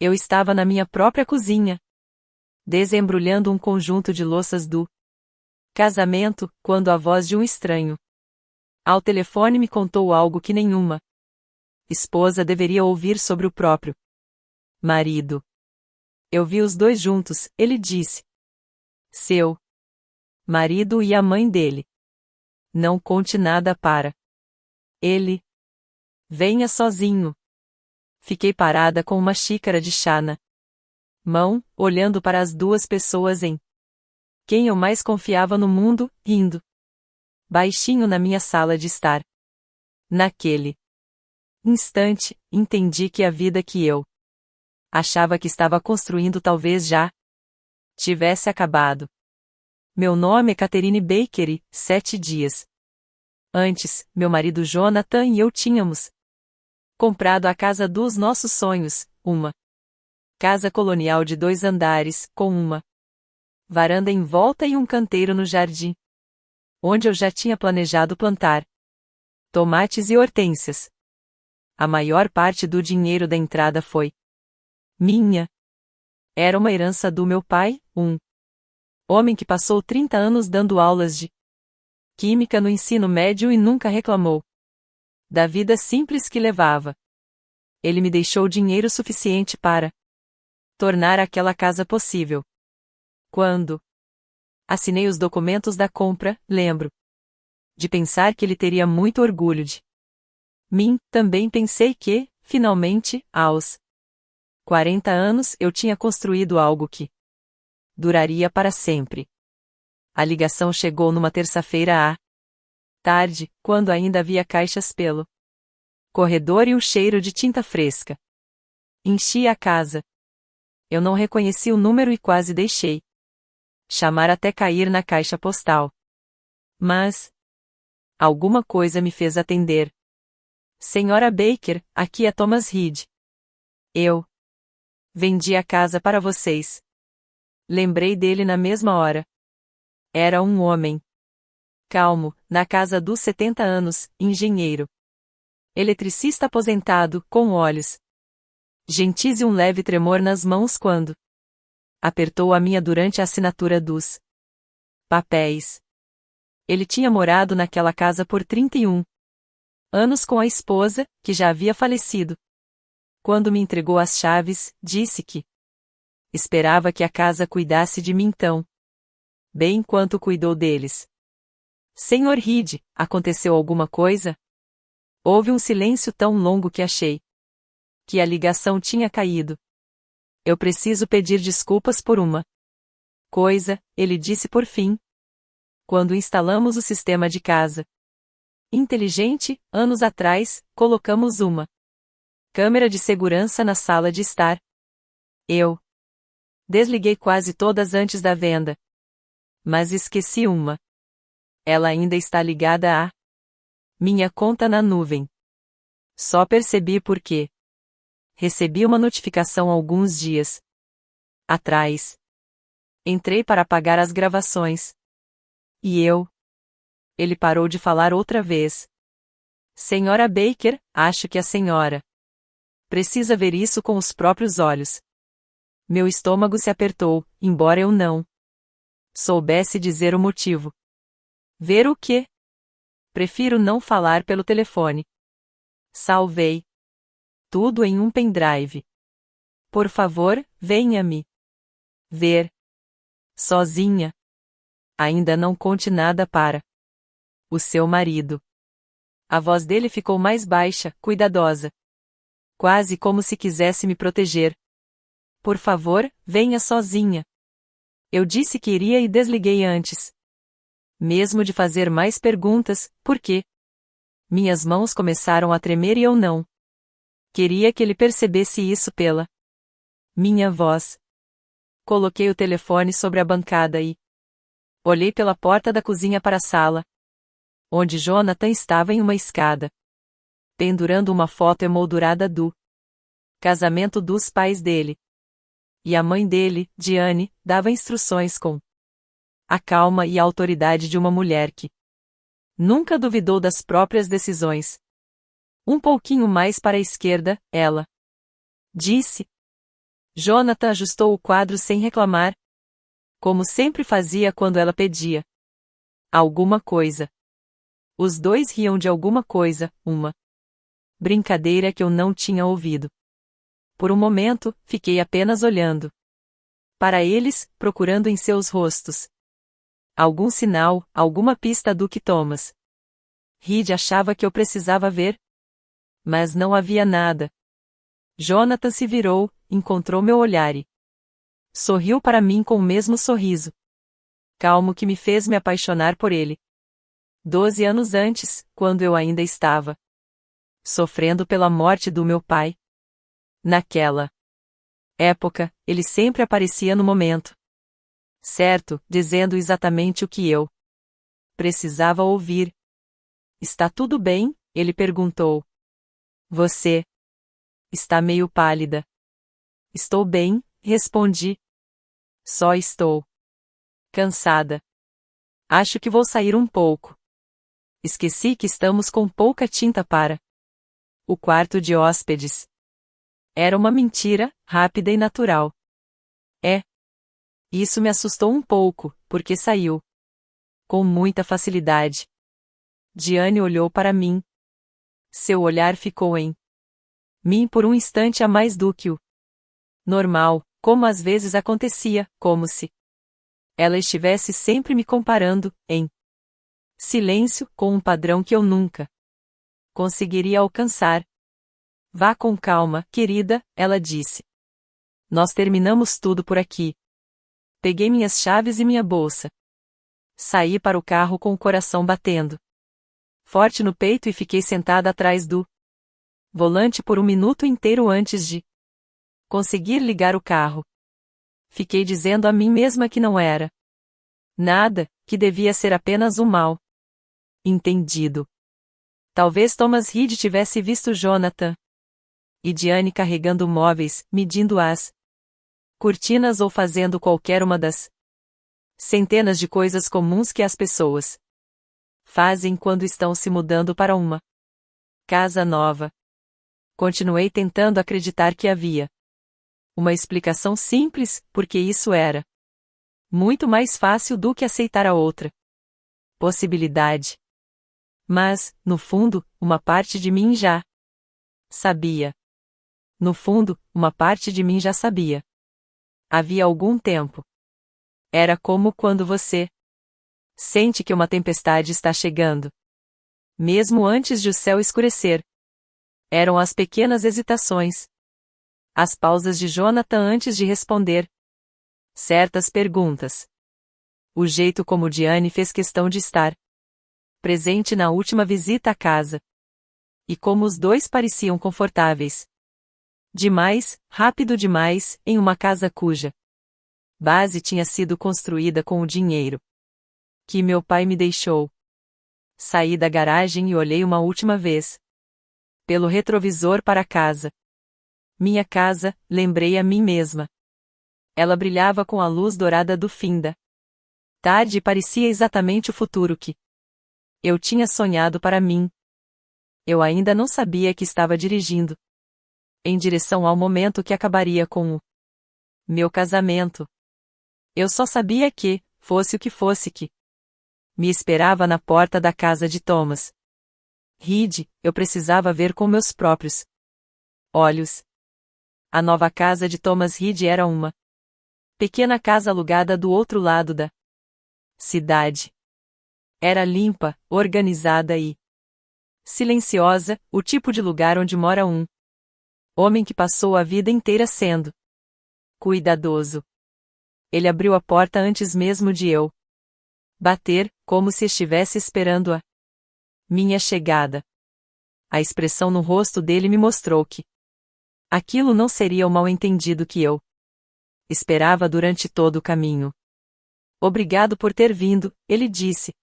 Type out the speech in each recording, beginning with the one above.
Eu estava na minha própria cozinha, desembrulhando um conjunto de louças do casamento, quando a voz de um estranho ao telefone me contou algo que nenhuma esposa deveria ouvir sobre o próprio marido. Eu vi os dois juntos, ele disse. Seu marido e a mãe dele. Não conte nada para ele. Venha sozinho. Fiquei parada com uma xícara de chá na mão, olhando para as duas pessoas em quem eu mais confiava no mundo, rindo baixinho na minha sala de estar. Naquele instante, entendi que a vida que eu achava que estava construindo talvez já tivesse acabado. Meu nome é Catherine Baker e, 7 dias antes, meu marido Jonathan e eu tínhamos comprado a casa dos nossos sonhos, uma casa colonial de 2 andares, com uma varanda em volta e um canteiro no jardim, onde eu já tinha planejado plantar tomates e hortênsias. A maior parte do dinheiro da entrada foi minha. Era uma herança do meu pai, um homem que passou 30 anos dando aulas de química no ensino médio e nunca reclamou da vida simples que levava. Ele me deixou dinheiro suficiente para tornar aquela casa possível. Quando assinei os documentos da compra, lembro de pensar que ele teria muito orgulho de mim. Também pensei que, finalmente, aos 40 anos, eu tinha construído algo que duraria para sempre. A ligação chegou numa terça-feira à tarde, quando ainda havia caixas pelo corredor e um cheiro de tinta fresca enchia a casa. Eu não reconheci o número e quase deixei chamar até cair na caixa postal. Mas alguma coisa me fez atender. Senhora Baker, aqui é Thomas Reed. Eu vendi a casa para vocês. Lembrei dele na mesma hora. Era um homem calmo, na casa dos 70 anos, engenheiro. Eletricista aposentado, com olhos gentis e um leve tremor nas mãos quando apertou a minha durante a assinatura dos papéis. Ele tinha morado naquela casa por 31 anos com a esposa, que já havia falecido. Quando me entregou as chaves, disse que esperava que a casa cuidasse de mim tão bem quanto cuidou deles. Senhor Reed, aconteceu alguma coisa? Houve um silêncio tão longo que achei que a ligação tinha caído. Eu preciso pedir desculpas por uma coisa, ele disse por fim. Quando instalamos o sistema de casa inteligente, anos atrás, colocamos uma câmera de segurança na sala de estar. Eu desliguei quase todas antes da venda. Mas esqueci uma. Ela ainda está ligada à minha conta na nuvem. Só percebi porque recebi uma notificação alguns dias atrás. Entrei para apagar as gravações. E ele parou de falar outra vez. Senhora Baker, acho que a senhora precisa ver isso com os próprios olhos. Meu estômago se apertou, embora eu não soubesse dizer o motivo. Ver o quê? Prefiro não falar pelo telefone. Salvei tudo em um pendrive. Por favor, venha-me ver. Sozinha. Ainda não conte nada para o seu marido. A voz dele ficou mais baixa, cuidadosa. Quase como se quisesse me proteger. Por favor, venha sozinha. Eu disse que iria e desliguei antes mesmo de fazer mais perguntas, por quê? Minhas mãos começaram a tremer e eu não queria que ele percebesse isso pela minha voz. Coloquei o telefone sobre a bancada e olhei pela porta da cozinha para a sala, onde Jonathan estava em uma escada, pendurando uma foto emoldurada do casamento dos pais dele. E a mãe dele, Diane, dava instruções com a calma e a autoridade de uma mulher que nunca duvidou das próprias decisões. Um pouquinho mais para a esquerda, ela disse. Jonathan ajustou o quadro sem reclamar, como sempre fazia quando ela pedia alguma coisa. Os dois riam de alguma coisa, uma brincadeira que eu não tinha ouvido. Por um momento, fiquei apenas olhando para eles, procurando em seus rostos algum sinal, alguma pista do que Thomas Reed achava que eu precisava ver. Mas não havia nada. Jonathan se virou, encontrou meu olhar e sorriu para mim com o mesmo sorriso calmo que me fez me apaixonar por ele. 12 anos antes, quando eu ainda estava sofrendo pela morte do meu pai. Naquela época, ele sempre aparecia no momento certo, dizendo exatamente o que eu precisava ouvir. Está tudo bem? Ele perguntou. Você está meio pálida. Estou bem, respondi. Só estou cansada. Acho que vou sair um pouco. Esqueci que estamos com pouca tinta para o quarto de hóspedes. Era uma mentira, rápida e natural. Isso me assustou um pouco, porque saiu com muita facilidade. Diane olhou para mim. Seu olhar ficou em mim por um instante a mais do que o normal, como às vezes acontecia, como se ela estivesse sempre me comparando, em silêncio, com um padrão que eu nunca conseguiria alcançar. Vá com calma, querida, ela disse. Nós terminamos tudo por aqui. Peguei minhas chaves e minha bolsa. Saí para o carro com o coração batendo forte no peito e fiquei sentada atrás do volante por um minuto inteiro antes de conseguir ligar o carro. Fiquei dizendo a mim mesma que não era nada, que devia ser apenas um mal entendido. Talvez Thomas Reed tivesse visto Jonathan e Diane carregando móveis, medindo as cortinas ou fazendo qualquer uma das centenas de coisas comuns que as pessoas fazem quando estão se mudando para uma casa nova. Continuei tentando acreditar que havia uma explicação simples, porque isso era muito mais fácil do que aceitar a outra possibilidade. Mas, no fundo, uma parte de mim já sabia. No fundo, uma parte de mim já sabia. Havia algum tempo. Era como quando você sente que uma tempestade está chegando. Mesmo antes de o céu escurecer. Eram as pequenas hesitações. As pausas de Jonathan antes de responder certas perguntas. O jeito como Diane fez questão de estar presente na última visita à casa. E como os dois pareciam confortáveis. Demais, rápido demais, em uma casa cuja base tinha sido construída com o dinheiro que meu pai me deixou. Saí da garagem e olhei uma última vez pelo retrovisor para a casa. Minha casa, lembrei a mim mesma. Ela brilhava com a luz dourada do fim da tarde e parecia exatamente o futuro que eu tinha sonhado para mim. Eu ainda não sabia que estava dirigindo em direção ao momento que acabaria com o meu casamento. Eu só sabia que, fosse o que fosse que me esperava na porta da casa de Thomas Reed, eu precisava ver com meus próprios olhos. A nova casa de Thomas Reed era uma pequena casa alugada do outro lado da cidade. Era limpa, organizada e silenciosa, o tipo de lugar onde mora um homem que passou a vida inteira sendo cuidadoso. Ele abriu a porta antes mesmo de eu bater, como se estivesse esperando a minha chegada. A expressão no rosto dele me mostrou que aquilo não seria o mal-entendido que eu esperava durante todo o caminho. Obrigado por ter vindo, ele disse,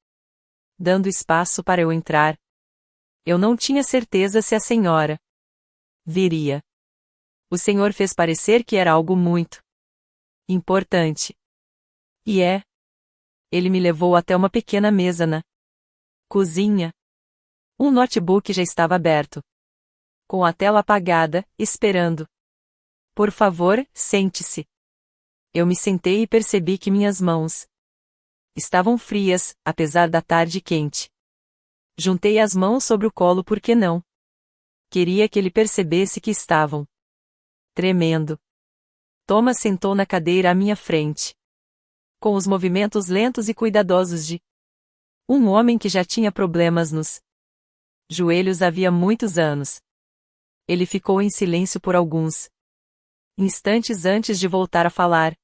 dando espaço para eu entrar. Eu não tinha certeza se a senhora viria. O senhor fez parecer que era algo muito importante. E é. Ele me levou até uma pequena mesa na cozinha. Um notebook já estava aberto, com a tela apagada, esperando Por favor, sente-se. Eu me sentei e percebi que minhas mãos estavam frias, apesar da tarde quente. Juntei as mãos sobre o colo porque não queria que ele percebesse que estavam tremendo. Thomas sentou na cadeira à minha frente, com os movimentos lentos e cuidadosos de um homem que já tinha problemas nos joelhos havia muitos anos. Ele ficou em silêncio por alguns instantes antes de voltar a falar.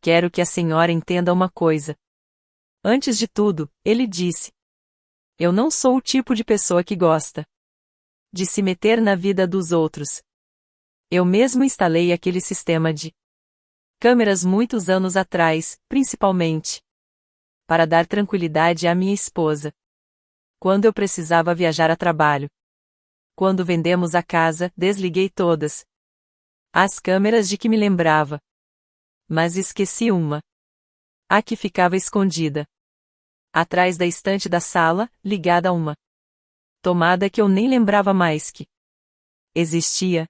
Quero que a senhora entenda uma coisa. Antes de tudo, ele disse. Eu não sou o tipo de pessoa que gosta de se meter na vida dos outros. Eu mesmo instalei aquele sistema de câmeras muitos anos atrás, principalmente para dar tranquilidade à minha esposa. Quando eu precisava viajar a trabalho. Quando vendemos a casa, desliguei todas as câmeras de que me lembrava. Mas esqueci uma. A que ficava escondida atrás da estante da sala, ligada a uma tomada que eu nem lembrava mais que existia.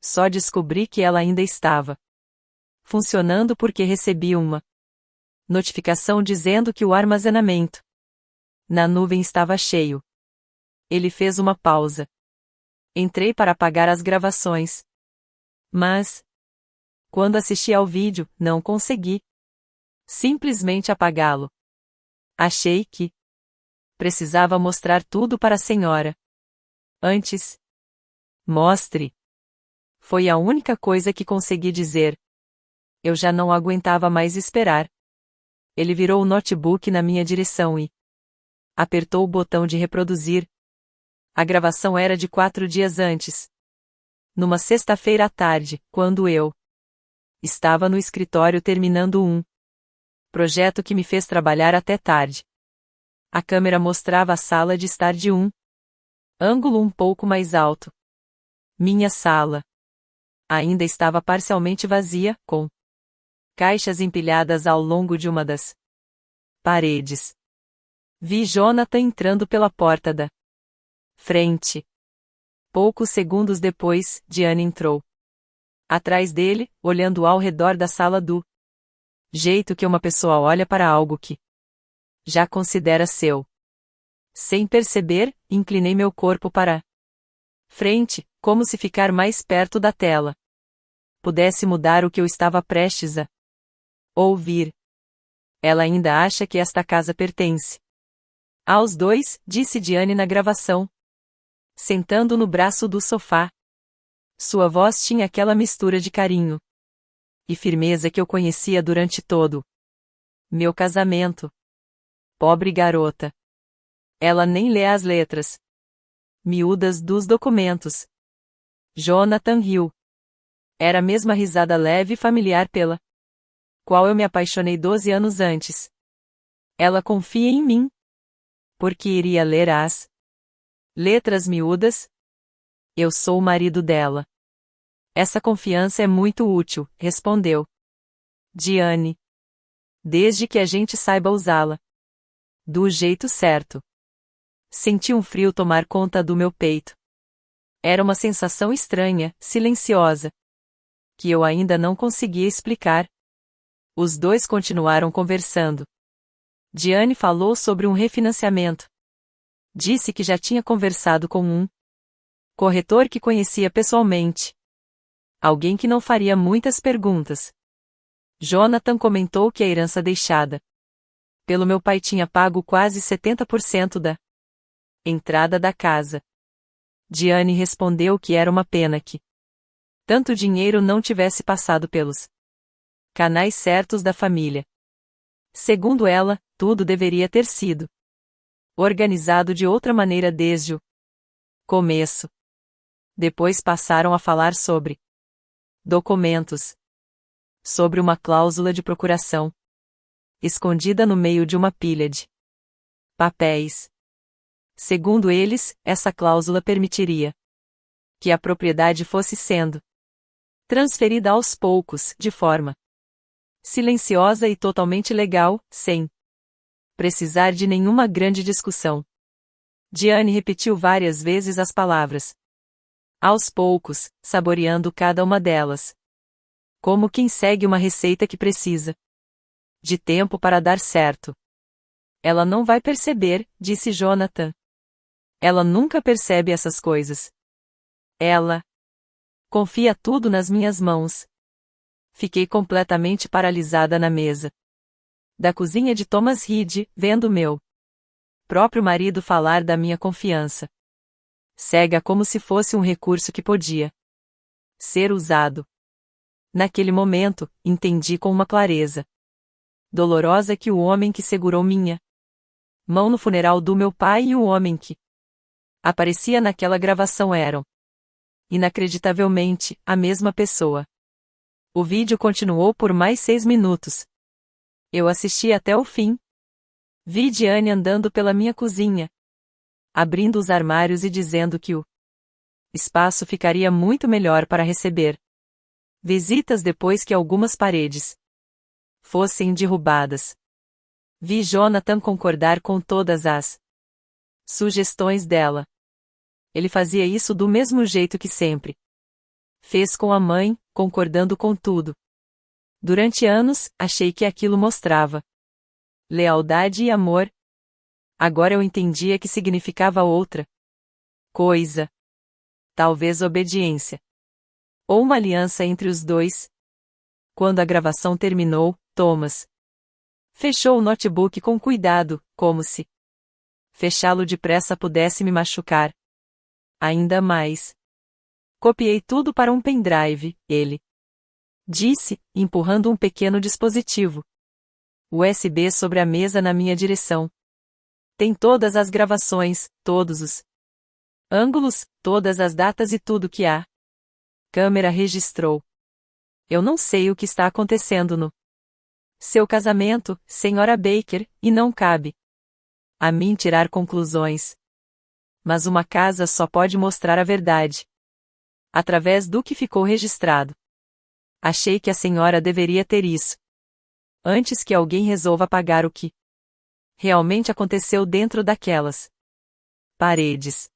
Só descobri que ela ainda estava funcionando porque recebi uma notificação dizendo que o armazenamento na nuvem estava cheio. Ele fez uma pausa. Entrei para apagar as gravações. Mas, quando assisti ao vídeo, não consegui simplesmente apagá-lo. Achei que precisava mostrar tudo para a senhora. Antes. Mostre. Foi a única coisa que consegui dizer. Eu já não aguentava mais esperar. Ele virou o notebook na minha direção e apertou o botão de reproduzir. A gravação era de 4 dias antes. Numa sexta-feira à tarde, quando eu estava no escritório terminando um projeto que me fez trabalhar até tarde. A câmera mostrava a sala de estar de um ângulo um pouco mais alto. Minha sala ainda estava parcialmente vazia, com caixas empilhadas ao longo de uma das paredes. Vi Jonathan entrando pela porta da frente. Poucos segundos depois, Diane entrou. Atrás dele, olhando ao redor da sala do jeito que uma pessoa olha para algo que já considera seu. Sem perceber, inclinei meu corpo para frente, como se ficar mais perto da tela pudesse mudar o que eu estava prestes a ouvir. Ela ainda acha que esta casa pertence aos dois, disse Diane na gravação, sentando no braço do sofá. Sua voz tinha aquela mistura de carinho e firmeza que eu conhecia durante todo meu casamento. Pobre garota. Ela nem lê as letras miúdas dos documentos. Jonathan riu. Era a mesma risada leve e familiar pela qual eu me apaixonei 12 anos antes. Ela confia em mim. Porque iria ler as letras miúdas? Eu sou o marido dela. Essa confiança é muito útil, respondeu Diane. Desde que a gente saiba usá-la do jeito certo. Senti um frio tomar conta do meu peito. Era uma sensação estranha, silenciosa, que eu ainda não conseguia explicar. Os dois continuaram conversando. Diane falou sobre um refinanciamento. Disse que já tinha conversado com um corretor que conhecia pessoalmente. Alguém que não faria muitas perguntas. Jonathan comentou que a herança deixada pelo meu pai tinha pago quase 70% da entrada da casa. Diane respondeu que era uma pena que tanto dinheiro não tivesse passado pelos canais certos da família. Segundo ela, tudo deveria ter sido organizado de outra maneira desde o começo. Depois passaram a falar sobre documentos, sobre uma cláusula de procuração escondida no meio de uma pilha de papéis. Segundo eles, essa cláusula permitiria que a propriedade fosse sendo transferida aos poucos, de forma silenciosa e totalmente legal, sem precisar de nenhuma grande discussão. Diane repetiu várias vezes as palavras Aos poucos, saboreando cada uma delas. Como quem segue uma receita que precisa de tempo para dar certo. Ela não vai perceber, disse Jonathan. Ela nunca percebe essas coisas. Ela confia tudo nas minhas mãos. Fiquei completamente paralisada na mesa da cozinha de Thomas Reed, vendo meu próprio marido falar da minha confiança. Cega como se fosse um recurso que podia ser usado. Naquele momento, entendi com uma clareza dolorosa que o homem que segurou minha mão no funeral do meu pai e o homem que aparecia naquela gravação eram, inacreditavelmente, a mesma pessoa. O vídeo continuou por mais 6 minutos. Eu assisti até o fim. Vi Diane andando pela minha cozinha, abrindo os armários e dizendo que o espaço ficaria muito melhor para receber visitas depois que algumas paredes fossem derrubadas. Vi Jonathan concordar com todas as sugestões dela. Ele fazia isso do mesmo jeito que sempre fez com a mãe, concordando com tudo. Durante anos, achei que aquilo mostrava lealdade e amor. Agora eu entendia que significava outra coisa. Talvez obediência. Ou uma aliança entre os dois. Quando a gravação terminou, Thomas fechou o notebook com cuidado, como se fechá-lo depressa pudesse me machucar ainda mais. Copiei tudo para um pendrive, ele disse, empurrando um pequeno dispositivo USB sobre a mesa na minha direção. Tem todas as gravações, todos os ângulos, todas as datas e tudo que a câmera registrou. Eu não sei o que está acontecendo no seu casamento, Sra. Baker, e não cabe a mim tirar conclusões. Mas uma casa só pode mostrar a verdade através do que ficou registrado. Achei que a senhora deveria ter isso antes que alguém resolva apagar o que realmente aconteceu dentro daquelas paredes.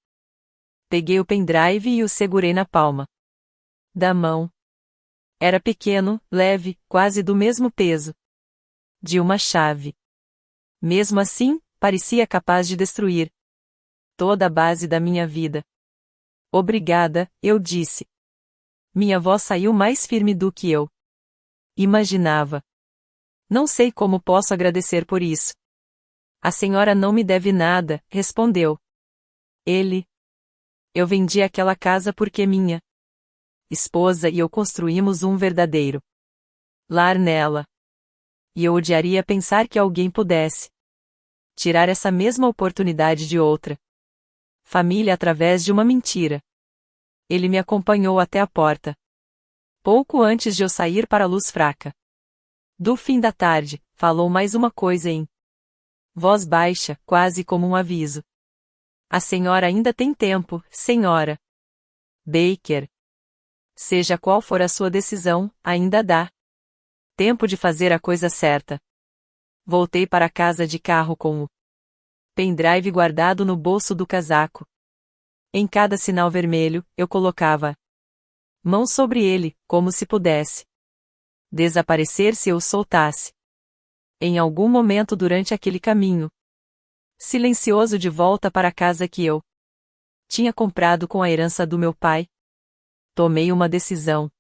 Peguei o pendrive e o segurei na palma da mão. Era pequeno, leve, quase do mesmo peso de uma chave. Mesmo assim, parecia capaz de destruir toda a base da minha vida. Obrigada, eu disse. Minha voz saiu mais firme do que eu imaginava. Não sei como posso agradecer por isso. A senhora não me deve nada, respondeu ele. Eu vendi aquela casa porque minha esposa e eu construímos um verdadeiro lar nela. E eu odiaria pensar que alguém pudesse tirar essa mesma oportunidade de outra família através de uma mentira. Ele me acompanhou até a porta. Pouco antes de eu sair para a luz fraca do fim da tarde, falou mais uma coisa em voz baixa, quase como um aviso. A senhora ainda tem tempo, senhora Baker. Seja qual for a sua decisão, ainda dá tempo de fazer a coisa certa. Voltei para casa de carro com o pendrive guardado no bolso do casaco. Em cada sinal vermelho, eu colocava mão sobre ele, como se pudesse desaparecer se eu o soltasse. Em algum momento durante aquele caminho silencioso de volta para a casa que eu tinha comprado com a herança do meu pai, tomei uma decisão.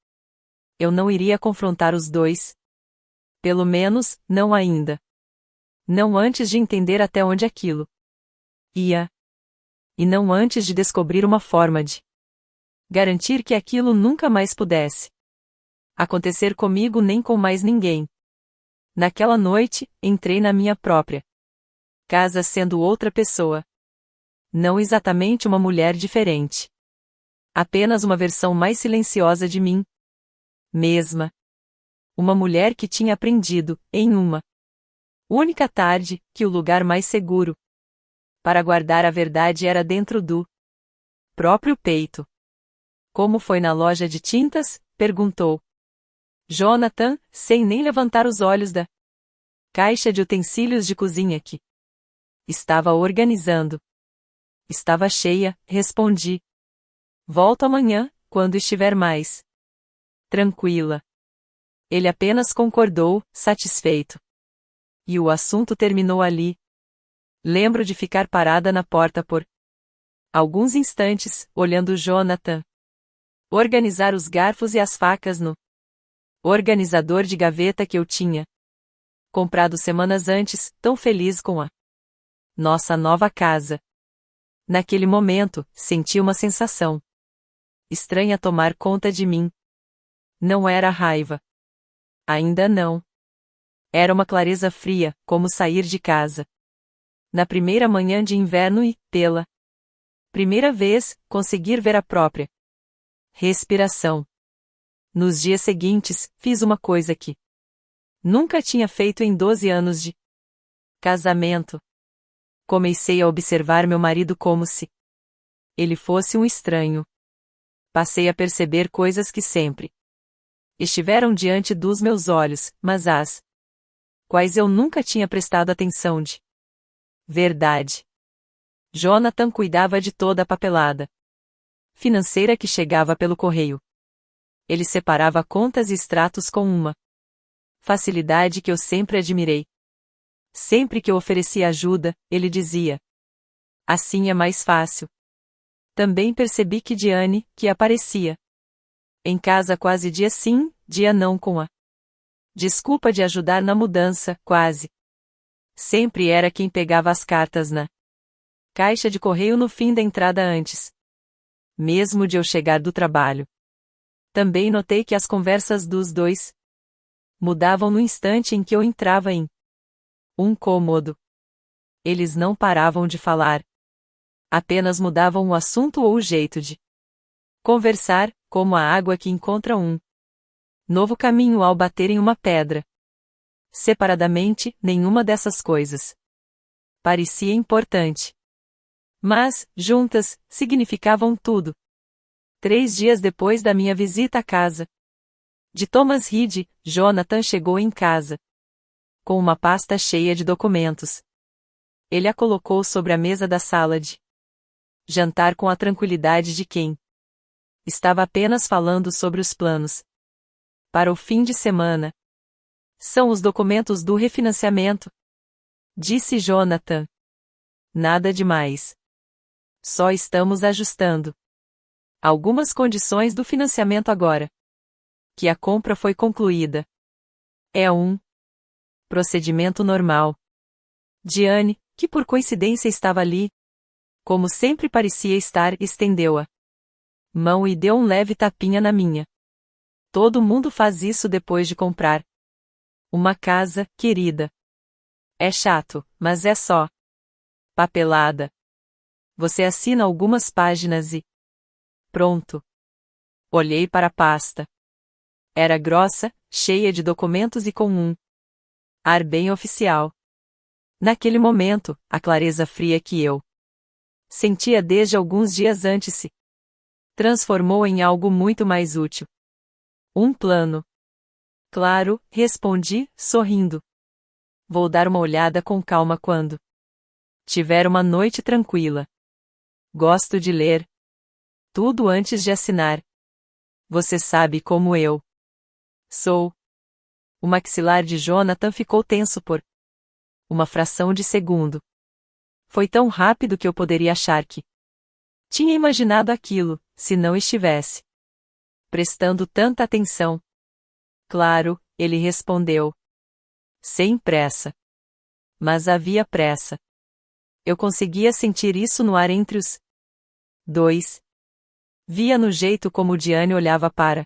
Eu não iria confrontar os dois. Pelo menos, não ainda. Não antes de entender até onde aquilo ia. E não antes de descobrir uma forma de garantir que aquilo nunca mais pudesse acontecer comigo nem com mais ninguém. Naquela noite, entrei na minha própria casa sendo outra pessoa. Não exatamente uma mulher diferente. Apenas uma versão mais silenciosa de mim mesma. Uma mulher que tinha aprendido, em uma única tarde, que o lugar mais seguro para guardar a verdade era dentro do próprio peito. Como foi na loja de tintas? Perguntou Jonathan, sem nem levantar os olhos da caixa de utensílios de cozinha que estava organizando. Estava cheia, respondi. Volto amanhã, quando estiver mais tranquila. Ele apenas concordou, satisfeito. E o assunto terminou ali. Lembro de ficar parada na porta por alguns instantes, olhando Jonathan organizar os garfos e as facas no organizador de gaveta que eu tinha comprado semanas antes, tão feliz com a nossa nova casa. Naquele momento, senti uma sensação estranha tomar conta de mim. Não era raiva. Ainda não. Era uma clareza fria, como sair de casa na primeira manhã de inverno e, pela primeira vez, conseguir ver a própria respiração. Nos dias seguintes, fiz uma coisa que nunca tinha feito em 12 anos de casamento. Comecei a observar meu marido como se ele fosse um estranho. Passei a perceber coisas que sempre estiveram diante dos meus olhos, mas às quais eu nunca tinha prestado atenção de verdade. Jonathan cuidava de toda a papelada financeira que chegava pelo correio. Ele separava contas e extratos com uma facilidade que eu sempre admirei. Sempre que eu oferecia ajuda, ele dizia: assim é mais fácil. Também percebi que Diane, que aparecia em casa quase dia sim, dia não com a desculpa de ajudar na mudança, quase sempre era quem pegava as cartas na caixa de correio no fim da entrada antes mesmo de eu chegar do trabalho. Também notei que as conversas dos dois mudavam no instante em que eu entrava em um cômodo. Eles não paravam de falar. Apenas mudavam o assunto ou o jeito de conversar, como a água que encontra um novo caminho ao bater em uma pedra. Separadamente, nenhuma dessas coisas parecia importante. Mas, juntas, significavam tudo. 3 dias depois da minha visita à casa de Thomas Reed, Jonathan chegou em casa com uma pasta cheia de documentos. Ele a colocou sobre a mesa da sala de jantar com a tranquilidade de quem estava apenas falando sobre os planos para o fim de semana. São os documentos do refinanciamento, disse Jonathan. Nada demais. Só estamos ajustando algumas condições do financiamento agora que a compra foi concluída. É um procedimento normal. Diane, que por coincidência estava ali, como sempre parecia estar, estendeu a mão e deu um leve tapinha na minha. Todo mundo faz isso depois de comprar uma casa, querida. É chato, mas é só papelada. Você assina algumas páginas e pronto. Olhei para a pasta. Era grossa, cheia de documentos e com um ar bem oficial. Naquele momento, a clareza fria que eu sentia desde alguns dias antes se transformou em algo muito mais útil. Um plano. Claro, respondi, sorrindo. Vou dar uma olhada com calma quando tiver uma noite tranquila. Gosto de ler tudo antes de assinar. Você sabe como eu sou. O maxilar de Jonathan ficou tenso por uma fração de segundo. Foi tão rápido que eu poderia achar que tinha imaginado aquilo, se não estivesse prestando tanta atenção. Claro, ele respondeu. Sem pressa. Mas havia pressa. Eu conseguia sentir isso no ar entre os dois. Via no jeito como Diane olhava para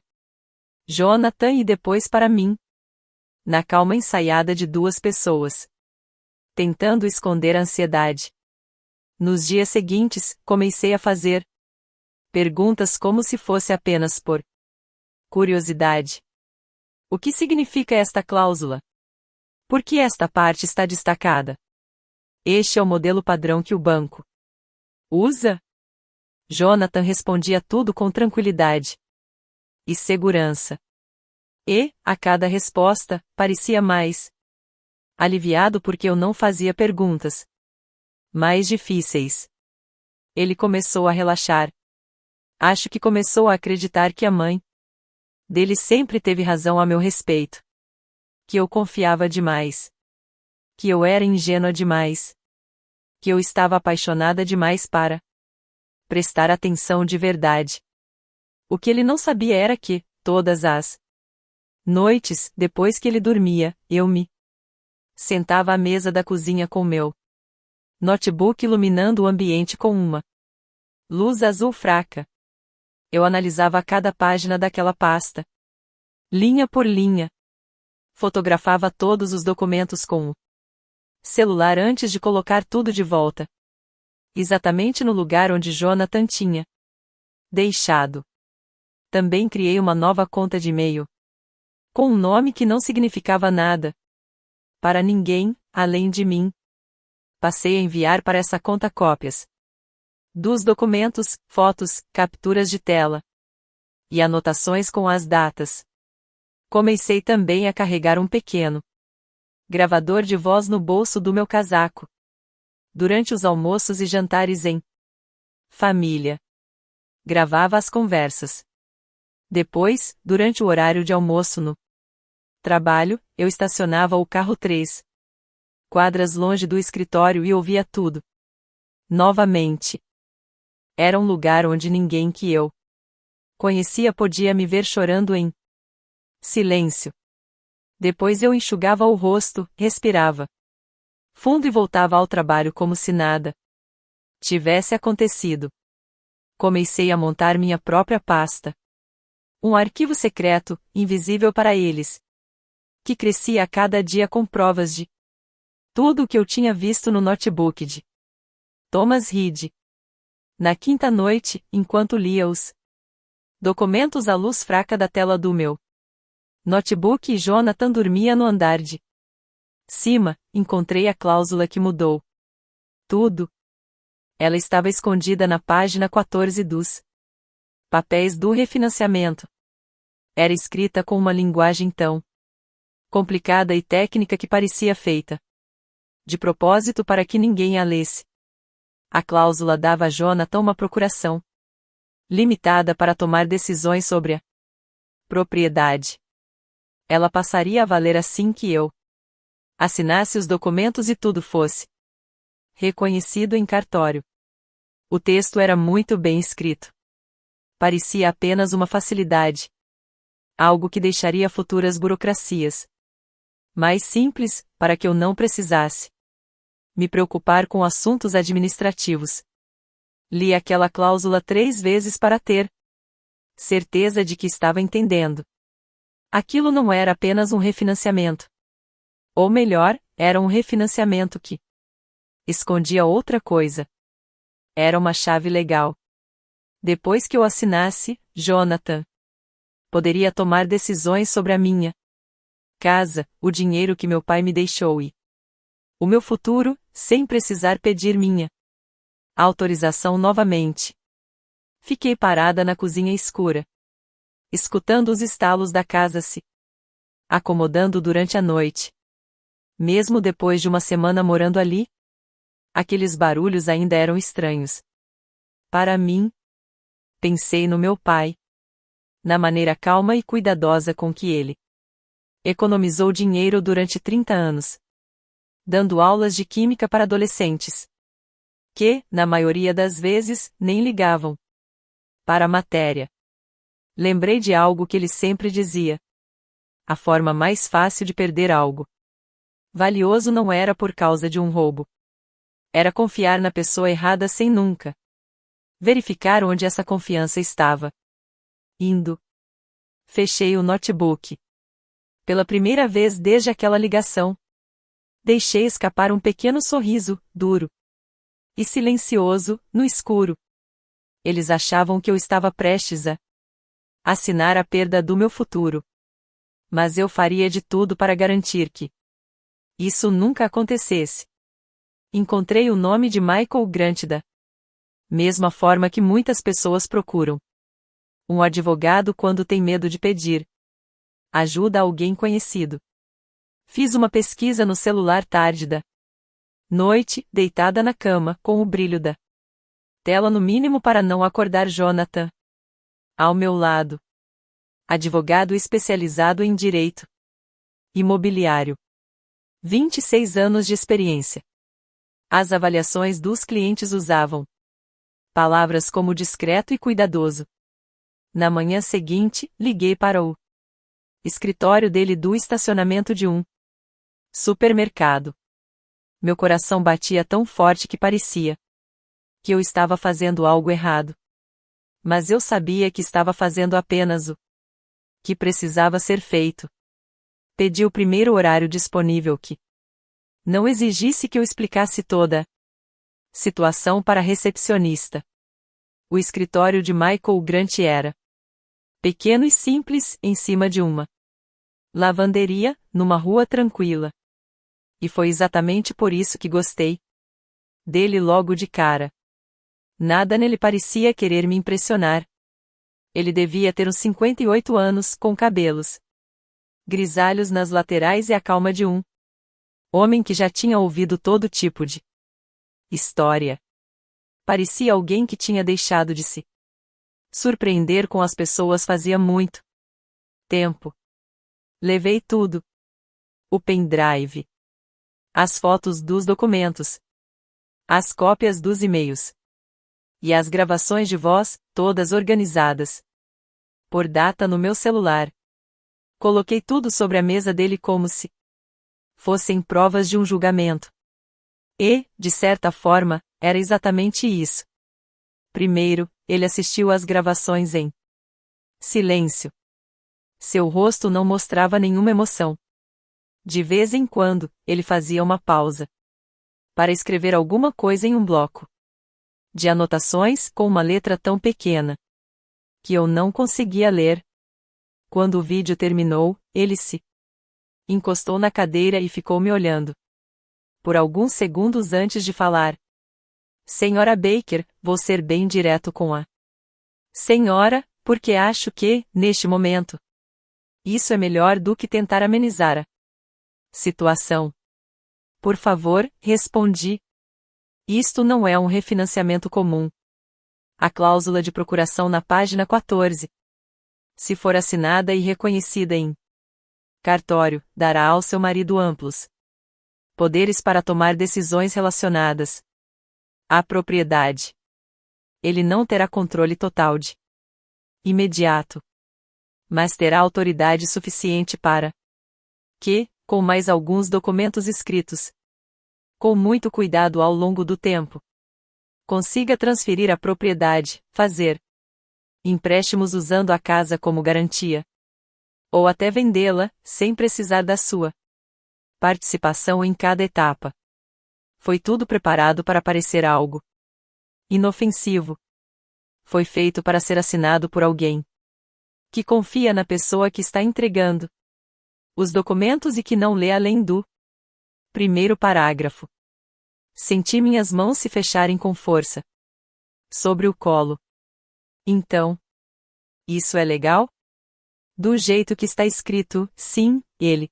Jonathan e depois para mim. Na calma ensaiada de duas pessoas tentando esconder a ansiedade. Nos dias seguintes, comecei a fazer perguntas como se fosse apenas por curiosidade. O que significa esta cláusula? Por que esta parte está destacada? Este é o modelo padrão que o banco usa? Jonathan respondia tudo com tranquilidade e segurança. E, a cada resposta, parecia mais aliviado porque eu não fazia perguntas mais difíceis. Ele começou a relaxar. Acho que começou a acreditar que a mãe dele sempre teve razão a meu respeito. Que eu confiava demais. Que eu era ingênua demais. Que eu estava apaixonada demais para prestar atenção de verdade. O que ele não sabia era que, todas as noites, depois que ele dormia, eu me sentava à mesa da cozinha com meu notebook iluminando o ambiente com uma luz azul fraca. Eu analisava cada página daquela pasta, linha por linha. Fotografava todos os documentos com o celular antes de colocar tudo de volta. Exatamente no lugar onde Jonathan tinha deixado. Também criei uma nova conta de e-mail, com um nome que não significava nada para ninguém, além de mim. Passei a enviar para essa conta cópias dos documentos, fotos, capturas de tela e anotações com as datas. Comecei também a carregar um pequeno gravador de voz no bolso do meu casaco durante os almoços e jantares em família. Gravava as conversas. Depois, durante o horário de almoço no trabalho, eu estacionava o carro 3 quadras longe do escritório e ouvia tudo. Novamente. Era um lugar onde ninguém que eu conhecia podia me ver chorando em silêncio. Depois eu enxugava o rosto, respirava fundo e voltava ao trabalho como se nada tivesse acontecido. Comecei a montar minha própria pasta. Um arquivo secreto, invisível para eles, que crescia a cada dia com provas de tudo o que eu tinha visto no notebook de Thomas Reed. Na quinta noite, enquanto lia os documentos à luz fraca da tela do meu notebook e Jonathan dormia no andar de cima, encontrei a cláusula que mudou tudo. Ela estava escondida na página 14 dos papéis do refinanciamento. Era escrita com uma linguagem tão complicada e técnica que parecia feita de propósito para que ninguém a lesse. A cláusula dava a Jonathan uma procuração limitada para tomar decisões sobre a propriedade. Ela passaria a valer assim que eu assinasse os documentos e tudo fosse reconhecido em cartório. O texto era muito bem escrito. Parecia apenas uma facilidade. Algo que deixaria futuras burocracias mais simples, para que eu não precisasse me preocupar com assuntos administrativos. Li aquela cláusula 3 vezes para ter certeza de que estava entendendo. Aquilo não era apenas um refinanciamento. Ou melhor, era um refinanciamento que escondia outra coisa. Era uma chave legal. Depois que eu assinasse, Jonathan poderia tomar decisões sobre a minha casa, o dinheiro que meu pai me deixou e o meu futuro, sem precisar pedir minha autorização novamente. Fiquei parada na cozinha escura, escutando os estalos da casa se acomodando durante a noite. Mesmo depois de uma semana morando ali, aqueles barulhos ainda eram estranhos. Para mim, pensei no meu pai, na maneira calma e cuidadosa com que ele economizou dinheiro durante 30 anos, dando aulas de química para adolescentes, que, na maioria das vezes, nem ligavam para a matéria. Lembrei de algo que ele sempre dizia. A forma mais fácil de perder algo valioso não era por causa de um roubo. Era confiar na pessoa errada sem nunca verificar onde essa confiança estava indo. Fechei o notebook. Pela primeira vez desde aquela ligação, deixei escapar um pequeno sorriso, duro e silencioso, no escuro. Eles achavam que eu estava prestes a assinar a perda do meu futuro. Mas eu faria de tudo para garantir que isso nunca acontecesse. Encontrei o nome de Michael Grant da mesma forma que muitas pessoas procuram um advogado quando tem medo de pedir ajuda a alguém conhecido. Fiz uma pesquisa no celular tarde da noite, deitada na cama, com o brilho da tela no mínimo para não acordar Jonathan. Ao meu lado, advogado especializado em direito imobiliário. 26 anos de experiência. As avaliações dos clientes usavam palavras como discreto e cuidadoso. Na manhã seguinte, liguei para o escritório dele do estacionamento de um supermercado. Meu coração batia tão forte que parecia que eu estava fazendo algo errado. Mas eu sabia que estava fazendo apenas o que precisava ser feito. Pedi o primeiro horário disponível que não exigisse que eu explicasse toda a situação para a recepcionista. O escritório de Michael Grant era pequeno e simples, em cima de uma lavanderia, numa rua tranquila. E foi exatamente por isso que gostei dele logo de cara. Nada nele parecia querer me impressionar. Ele devia ter uns 58 anos, com cabelos grisalhos nas laterais e a calma de um homem que já tinha ouvido todo tipo de história. Parecia alguém que tinha deixado de se surpreender com as pessoas fazia muito tempo. Levei tudo. O pendrive, as fotos dos documentos, as cópias dos e-mails e as gravações de voz, todas organizadas por data no meu celular. Coloquei tudo sobre a mesa dele como se fossem provas de um julgamento. E, de certa forma, era exatamente isso. Primeiro, ele assistiu às gravações em silêncio. Seu rosto não mostrava nenhuma emoção. De vez em quando, ele fazia uma pausa para escrever alguma coisa em um bloco de anotações com uma letra tão pequena que eu não conseguia ler. Quando o vídeo terminou, ele se encostou na cadeira e ficou me olhando por alguns segundos antes de falar. Senhora Baker, vou ser bem direto com a senhora, porque acho que, neste momento, isso é melhor do que tentar amenizar a situação. Por favor, respondi. Isto não é um refinanciamento comum. A cláusula de procuração na página 14. Se for assinada e reconhecida em cartório, dará ao seu marido amplos poderes para tomar decisões relacionadas à propriedade. Ele não terá controle total de imediato, mas terá autoridade suficiente para que, com mais alguns documentos escritos, com muito cuidado ao longo do tempo, consiga transferir a propriedade, fazer empréstimos usando a casa como garantia, ou até vendê-la, sem precisar da sua participação em cada etapa. Foi tudo preparado para parecer algo inofensivo. Foi feito para ser assinado por alguém que confia na pessoa que está entregando os documentos e que não lê além do primeiro parágrafo. Senti minhas mãos se fecharem com força sobre o colo. Então, isso é legal? Do jeito que está escrito, sim, ele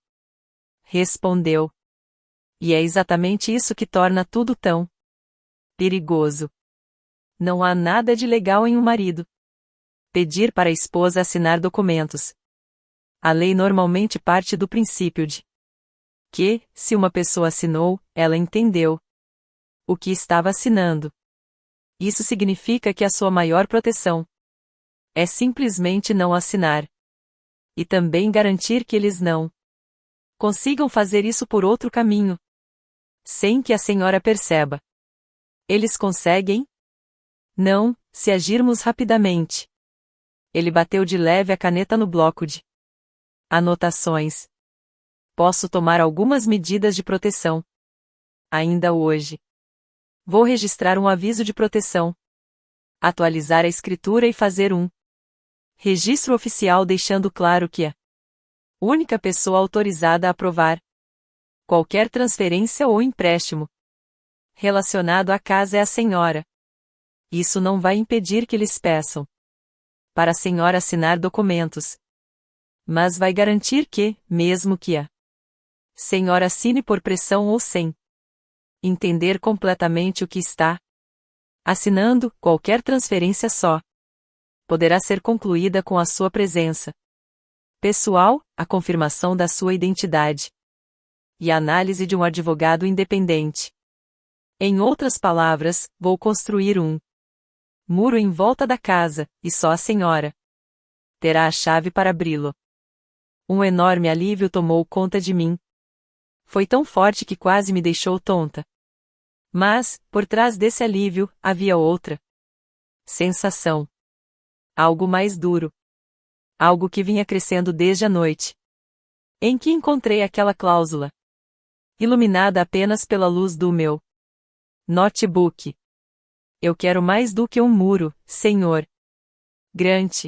respondeu. E é exatamente isso que torna tudo tão perigoso. Não há nada de legal em um marido pedir para a esposa assinar documentos. A lei normalmente parte do princípio de que, se uma pessoa assinou, ela entendeu o que estava assinando. Isso significa que a sua maior proteção é simplesmente não assinar. E também garantir que eles não consigam fazer isso por outro caminho, sem que a senhora perceba. Eles conseguem? Não, se agirmos rapidamente. Ele bateu de leve a caneta no bloco de anotações. Posso tomar algumas medidas de proteção. Ainda hoje. Vou registrar um aviso de proteção. Atualizar a escritura e fazer um registro oficial deixando claro que a única pessoa autorizada a aprovar qualquer transferência ou empréstimo relacionado à casa é a senhora. Isso não vai impedir que eles peçam para a senhora assinar documentos, mas vai garantir que, mesmo que a senhora assine por pressão ou sem entender completamente o que está assinando, qualquer transferência só poderá ser concluída com a sua presença pessoal, a confirmação da sua identidade e a análise de um advogado independente. Em outras palavras, vou construir um muro em volta da casa, e só a senhora terá a chave para abri-lo. Um enorme alívio tomou conta de mim. Foi tão forte que quase me deixou tonta. Mas, por trás desse alívio, havia outra sensação. Algo mais duro. Algo que vinha crescendo desde a noite em que encontrei aquela cláusula, iluminada apenas pela luz do meu notebook. Eu quero mais do que um muro, Senhor Grant.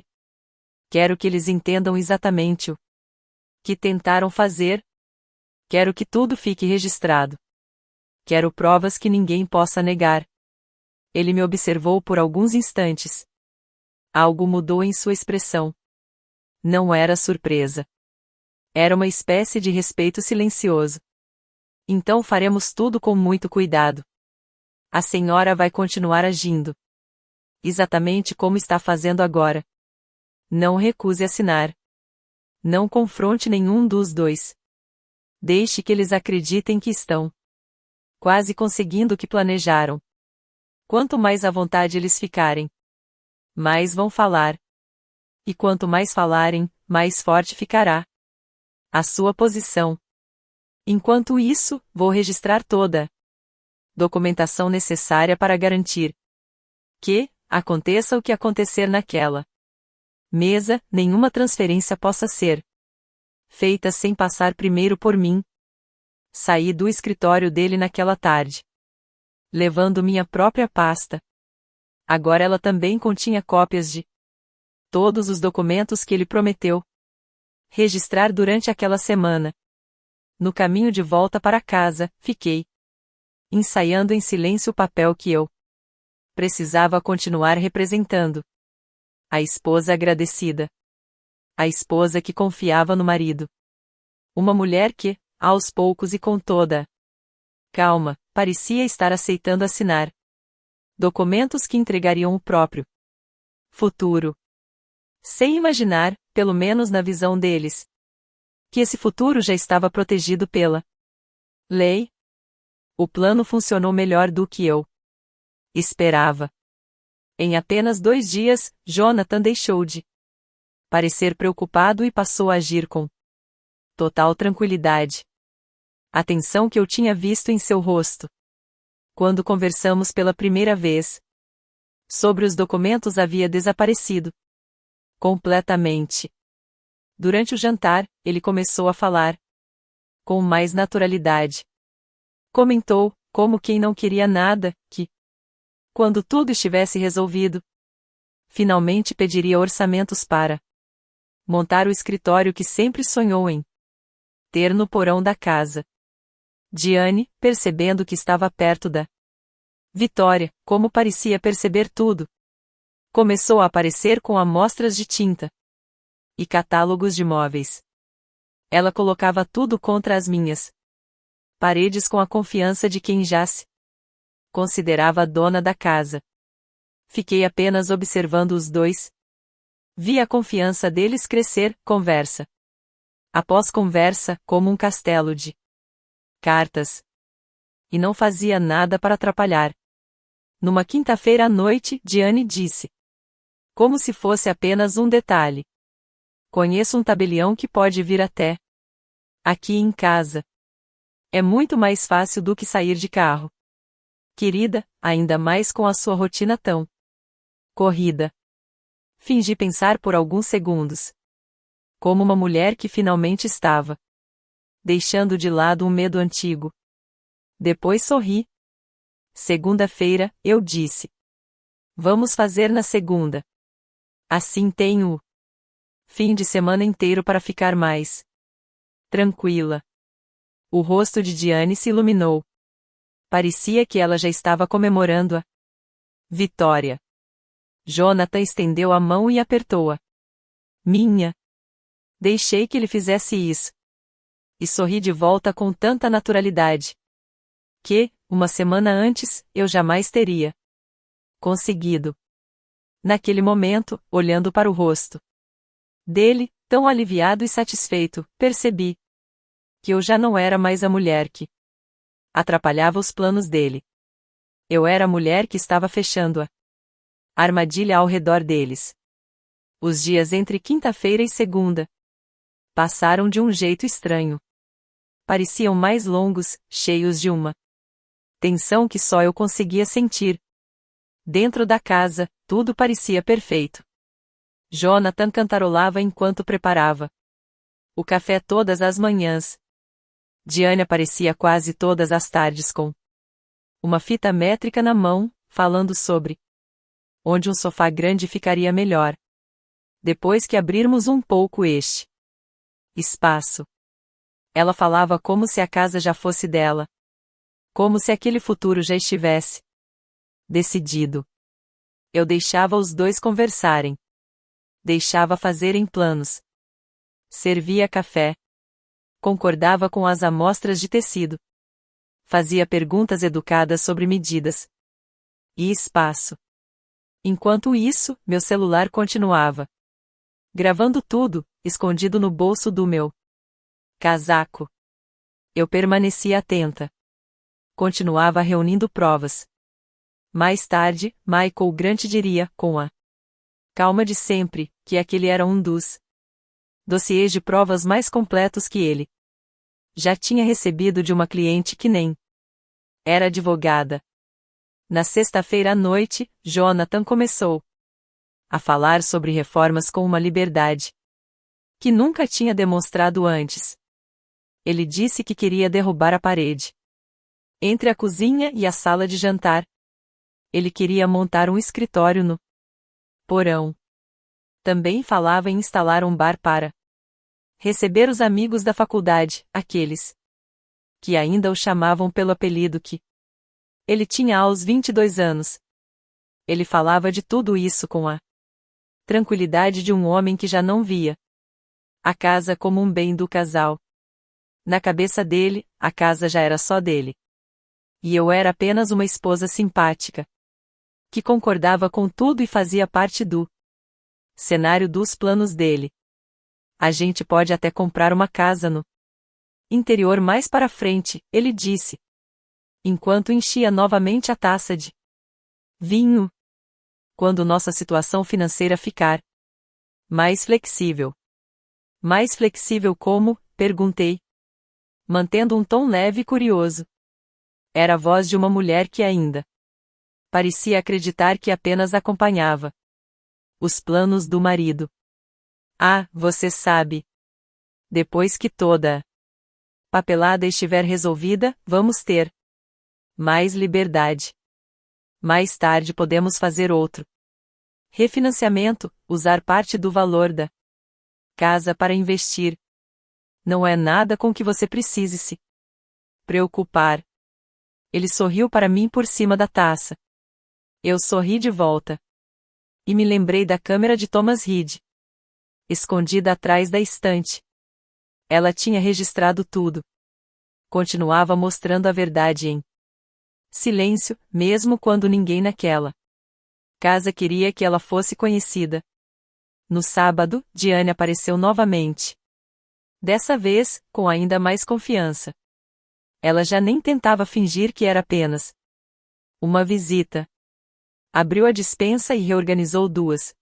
Quero que eles entendam exatamente o que tentaram fazer. Quero que tudo fique registrado. Quero provas que ninguém possa negar. Ele me observou por alguns instantes. Algo mudou em sua expressão. Não era surpresa. Era uma espécie de respeito silencioso. Então faremos tudo com muito cuidado. A senhora vai continuar agindo exatamente como está fazendo agora. Não recuse assinar. Não confronte nenhum dos dois. Deixe que eles acreditem que estão quase conseguindo o que planejaram. Quanto mais à vontade eles ficarem, mais vão falar. E quanto mais falarem, mais forte ficará a sua posição. Enquanto isso, vou registrar toda documentação necessária para garantir que, aconteça o que acontecer naquela mesa, nenhuma transferência possa ser feita sem passar primeiro por mim. Saí do escritório dele naquela tarde, levando minha própria pasta. Agora ela também continha cópias de todos os documentos que ele prometeu registrar durante aquela semana. No caminho de volta para casa, fiquei ensaiando em silêncio o papel que eu precisava continuar representando. A esposa agradecida. A esposa que confiava no marido. Uma mulher que, aos poucos e com toda calma, parecia estar aceitando assinar documentos que entregariam o próprio futuro. Sem imaginar, pelo menos na visão deles, que esse futuro já estava protegido pela lei. O plano funcionou melhor do que eu esperava. Em apenas 2 dias, Jonathan deixou de parecer preocupado e passou a agir com total tranquilidade. A tensão que eu tinha visto em seu rosto quando conversamos pela primeira vez sobre os documentos havia desaparecido completamente. Durante o jantar, ele começou a falar com mais naturalidade. Comentou, como quem não queria nada, que, quando tudo estivesse resolvido, finalmente pediria orçamentos para montar o escritório que sempre sonhou em ter no porão da casa. Diane, percebendo que estava perto da vitória, como parecia perceber tudo, começou a aparecer com amostras de tinta e catálogos de móveis. Ela colocava tudo contra as minhas paredes com a confiança de quem já se considerava a dona da casa. Fiquei apenas observando os dois. Vi a confiança deles crescer, conversa após conversa, como um castelo de cartas. E não fazia nada para atrapalhar. Numa quinta-feira à noite, Diane disse, como se fosse apenas um detalhe: conheço um tabelião que pode vir até aqui em casa. É muito mais fácil do que sair de carro. Querida, ainda mais com a sua rotina tão corrida. Fingi pensar por alguns segundos. Como uma mulher que finalmente estava deixando de lado um medo antigo. Depois sorri. Segunda-feira, eu disse. Vamos fazer na segunda. Assim tenho o fim de semana inteiro para ficar mais tranquila. O rosto de Diane se iluminou. Parecia que ela já estava comemorando a vitória. Jonathan estendeu a mão e apertou-a minha. Deixei que ele fizesse isso. E sorri de volta com tanta naturalidade que, uma semana antes, eu jamais teria conseguido. Naquele momento, olhando para o rosto dele, tão aliviado e satisfeito, percebi que eu já não era mais a mulher que atrapalhava os planos dele. Eu era a mulher que estava fechando a armadilha ao redor deles. Os dias entre quinta-feira e segunda passaram de um jeito estranho. Pareciam mais longos, cheios de uma tensão que só eu conseguia sentir. Dentro da casa, tudo parecia perfeito. Jonathan cantarolava enquanto preparava o café todas as manhãs. Diane aparecia quase todas as tardes com uma fita métrica na mão, falando sobre onde um sofá grande ficaria melhor. Depois que abrirmos um pouco este espaço. Ela falava como se a casa já fosse dela. Como se aquele futuro já estivesse decidido. Eu deixava os dois conversarem. Deixava fazerem planos. Servia café. Concordava com as amostras de tecido. Fazia perguntas educadas sobre medidas e espaço. Enquanto isso, meu celular continuava gravando tudo, escondido no bolso do meu casaco. Eu permanecia atenta. Continuava reunindo provas. Mais tarde, Michael Grant diria, com a calma de sempre, que aquele era um dos dossiês de provas mais completos que ele já tinha recebido de uma cliente que nem era advogada. Na sexta-feira à noite, Jonathan começou a falar sobre reformas com uma liberdade que nunca tinha demonstrado antes. Ele disse que queria derrubar a parede entre a cozinha e a sala de jantar. Ele queria montar um escritório no porão. Também falava em instalar um bar para receber os amigos da faculdade, aqueles que ainda o chamavam pelo apelido que ele tinha aos 22 anos. Ele falava de tudo isso com a tranquilidade de um homem que já não via a casa como um bem do casal. Na cabeça dele, a casa já era só dele. E eu era apenas uma esposa simpática que concordava com tudo e fazia parte do cenário dos planos dele. A gente pode até comprar uma casa no interior mais para frente, ele disse, enquanto enchia novamente a taça de vinho. Quando nossa situação financeira ficar mais flexível. Mais flexível como? Perguntei, mantendo um tom leve e curioso. Era a voz de uma mulher que ainda parecia acreditar que apenas acompanhava os planos do marido. Ah, você sabe. Depois que toda a papelada estiver resolvida, vamos ter mais liberdade. Mais tarde podemos fazer outro refinanciamento, usar parte do valor da casa para investir. Não é nada com que você precise se preocupar. Ele sorriu para mim por cima da taça. Eu sorri de volta. E me lembrei da câmera de Thomas Reed, escondida atrás da estante. Ela tinha registrado tudo. Continuava mostrando a verdade em silêncio, mesmo quando ninguém naquela casa queria que ela fosse conhecida. No sábado, Diane apareceu novamente. Dessa vez, com ainda mais confiança. Ela já nem tentava fingir que era apenas uma visita. Abriu a despensa e reorganizou duas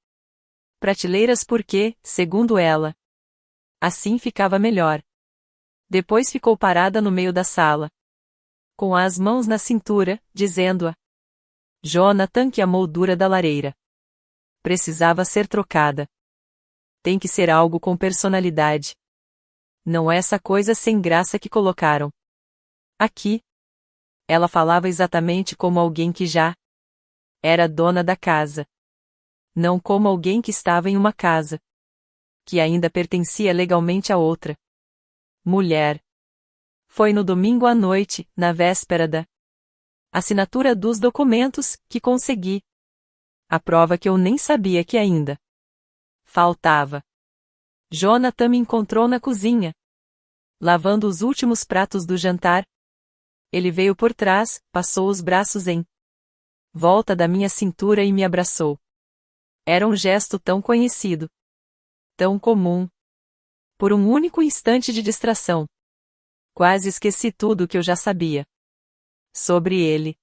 prateleiras porque, segundo ela, assim ficava melhor. Depois ficou parada no meio da sala, com as mãos na cintura, dizendo a Jonathan que a moldura da lareira precisava ser trocada. Tem que ser algo com personalidade. Não essa coisa sem graça que colocaram aqui. Ela falava exatamente como alguém que já era dona da casa. Não como alguém que estava em uma casa que ainda pertencia legalmente a outra mulher. Foi no domingo à noite, na véspera da assinatura dos documentos, que consegui a prova que eu nem sabia que ainda faltava. Jonathan me encontrou na cozinha, lavando os últimos pratos do jantar. Ele veio por trás, passou os braços em volta da minha cintura e me abraçou. Era um gesto tão conhecido, tão comum. Por um único instante de distração, quase esqueci tudo o que eu já sabia sobre ele.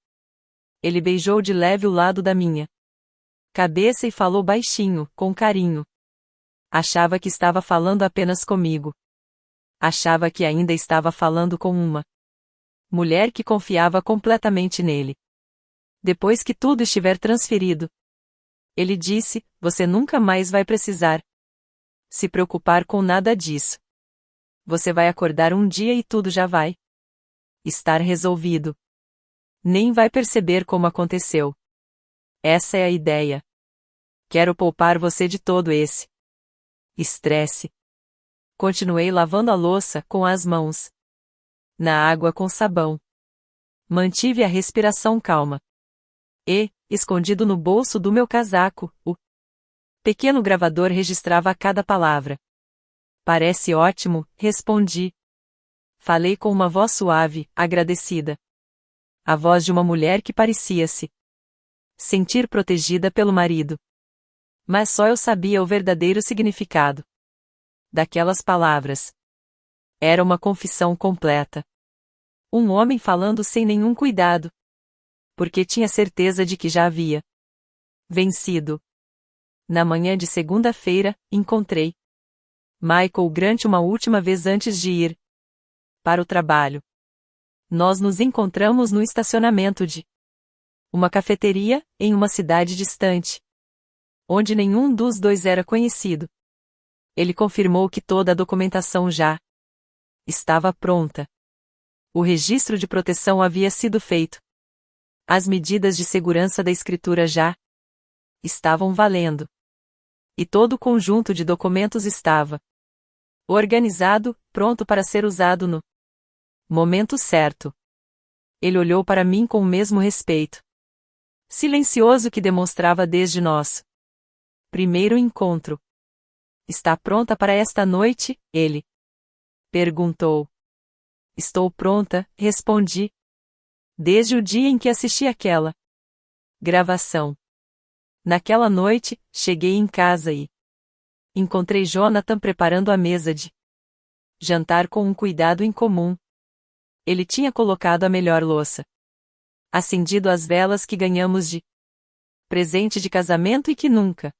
Ele beijou de leve o lado da minha cabeça e falou baixinho, com carinho. Achava que estava falando apenas comigo. Achava que ainda estava falando com uma mulher que confiava completamente nele. Depois que tudo estiver transferido, ele disse, você nunca mais vai precisar se preocupar com nada disso. Você vai acordar um dia e tudo já vai estar resolvido. Nem vai perceber como aconteceu. Essa é a ideia. Quero poupar você de todo esse estresse. Continuei lavando a louça com as mãos na água com sabão. Mantive a respiração calma. E, escondido no bolso do meu casaco, o pequeno gravador registrava cada palavra. Parece ótimo, respondi. Falei com uma voz suave, agradecida. A voz de uma mulher que parecia-se sentir protegida pelo marido. Mas só eu sabia o verdadeiro significado daquelas palavras. Era uma confissão completa. Um homem falando sem nenhum cuidado. Porque tinha certeza de que já havia vencido. Na manhã de segunda-feira, encontrei Michael Grant uma última vez antes de ir para o trabalho. Nós nos encontramos no estacionamento de uma cafeteria, em uma cidade distante, onde nenhum dos dois era conhecido. Ele confirmou que toda a documentação já estava pronta. O registro de proteção havia sido feito. As medidas de segurança da escritura já estavam valendo. E todo o conjunto de documentos estava organizado, pronto para ser usado no momento certo. Ele olhou para mim com o mesmo respeito silencioso que demonstrava desde nosso primeiro encontro. Está pronta para esta noite? Ele perguntou. Estou pronta, respondi. Desde o dia em que assisti aquela gravação. Naquela noite, cheguei em casa e encontrei Jonathan preparando a mesa de jantar com um cuidado incomum. Ele tinha colocado a melhor louça, acendido as velas que ganhamos de presente de casamento e que nunca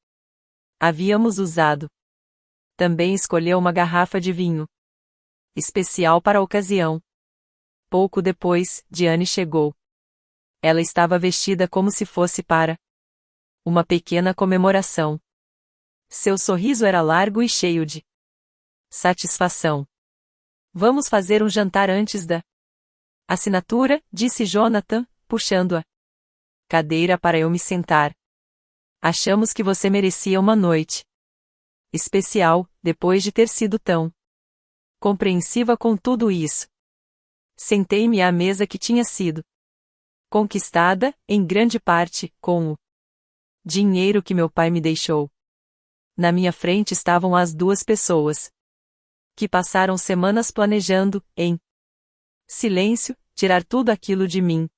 havíamos usado. Também escolheu uma garrafa de vinho especial para a ocasião. Pouco depois, Diane chegou. Ela estava vestida como se fosse para uma pequena comemoração. Seu sorriso era largo e cheio de satisfação. Vamos fazer um jantar antes da assinatura, disse Jonathan, puxando a cadeira para eu me sentar. Achamos que você merecia uma noite especial, depois de ter sido tão compreensiva com tudo isso. Sentei-me à mesa que tinha sido conquistada, em grande parte, com o dinheiro que meu pai me deixou. Na minha frente estavam as duas pessoas que passaram semanas planejando, em silêncio, tirar tudo aquilo de mim.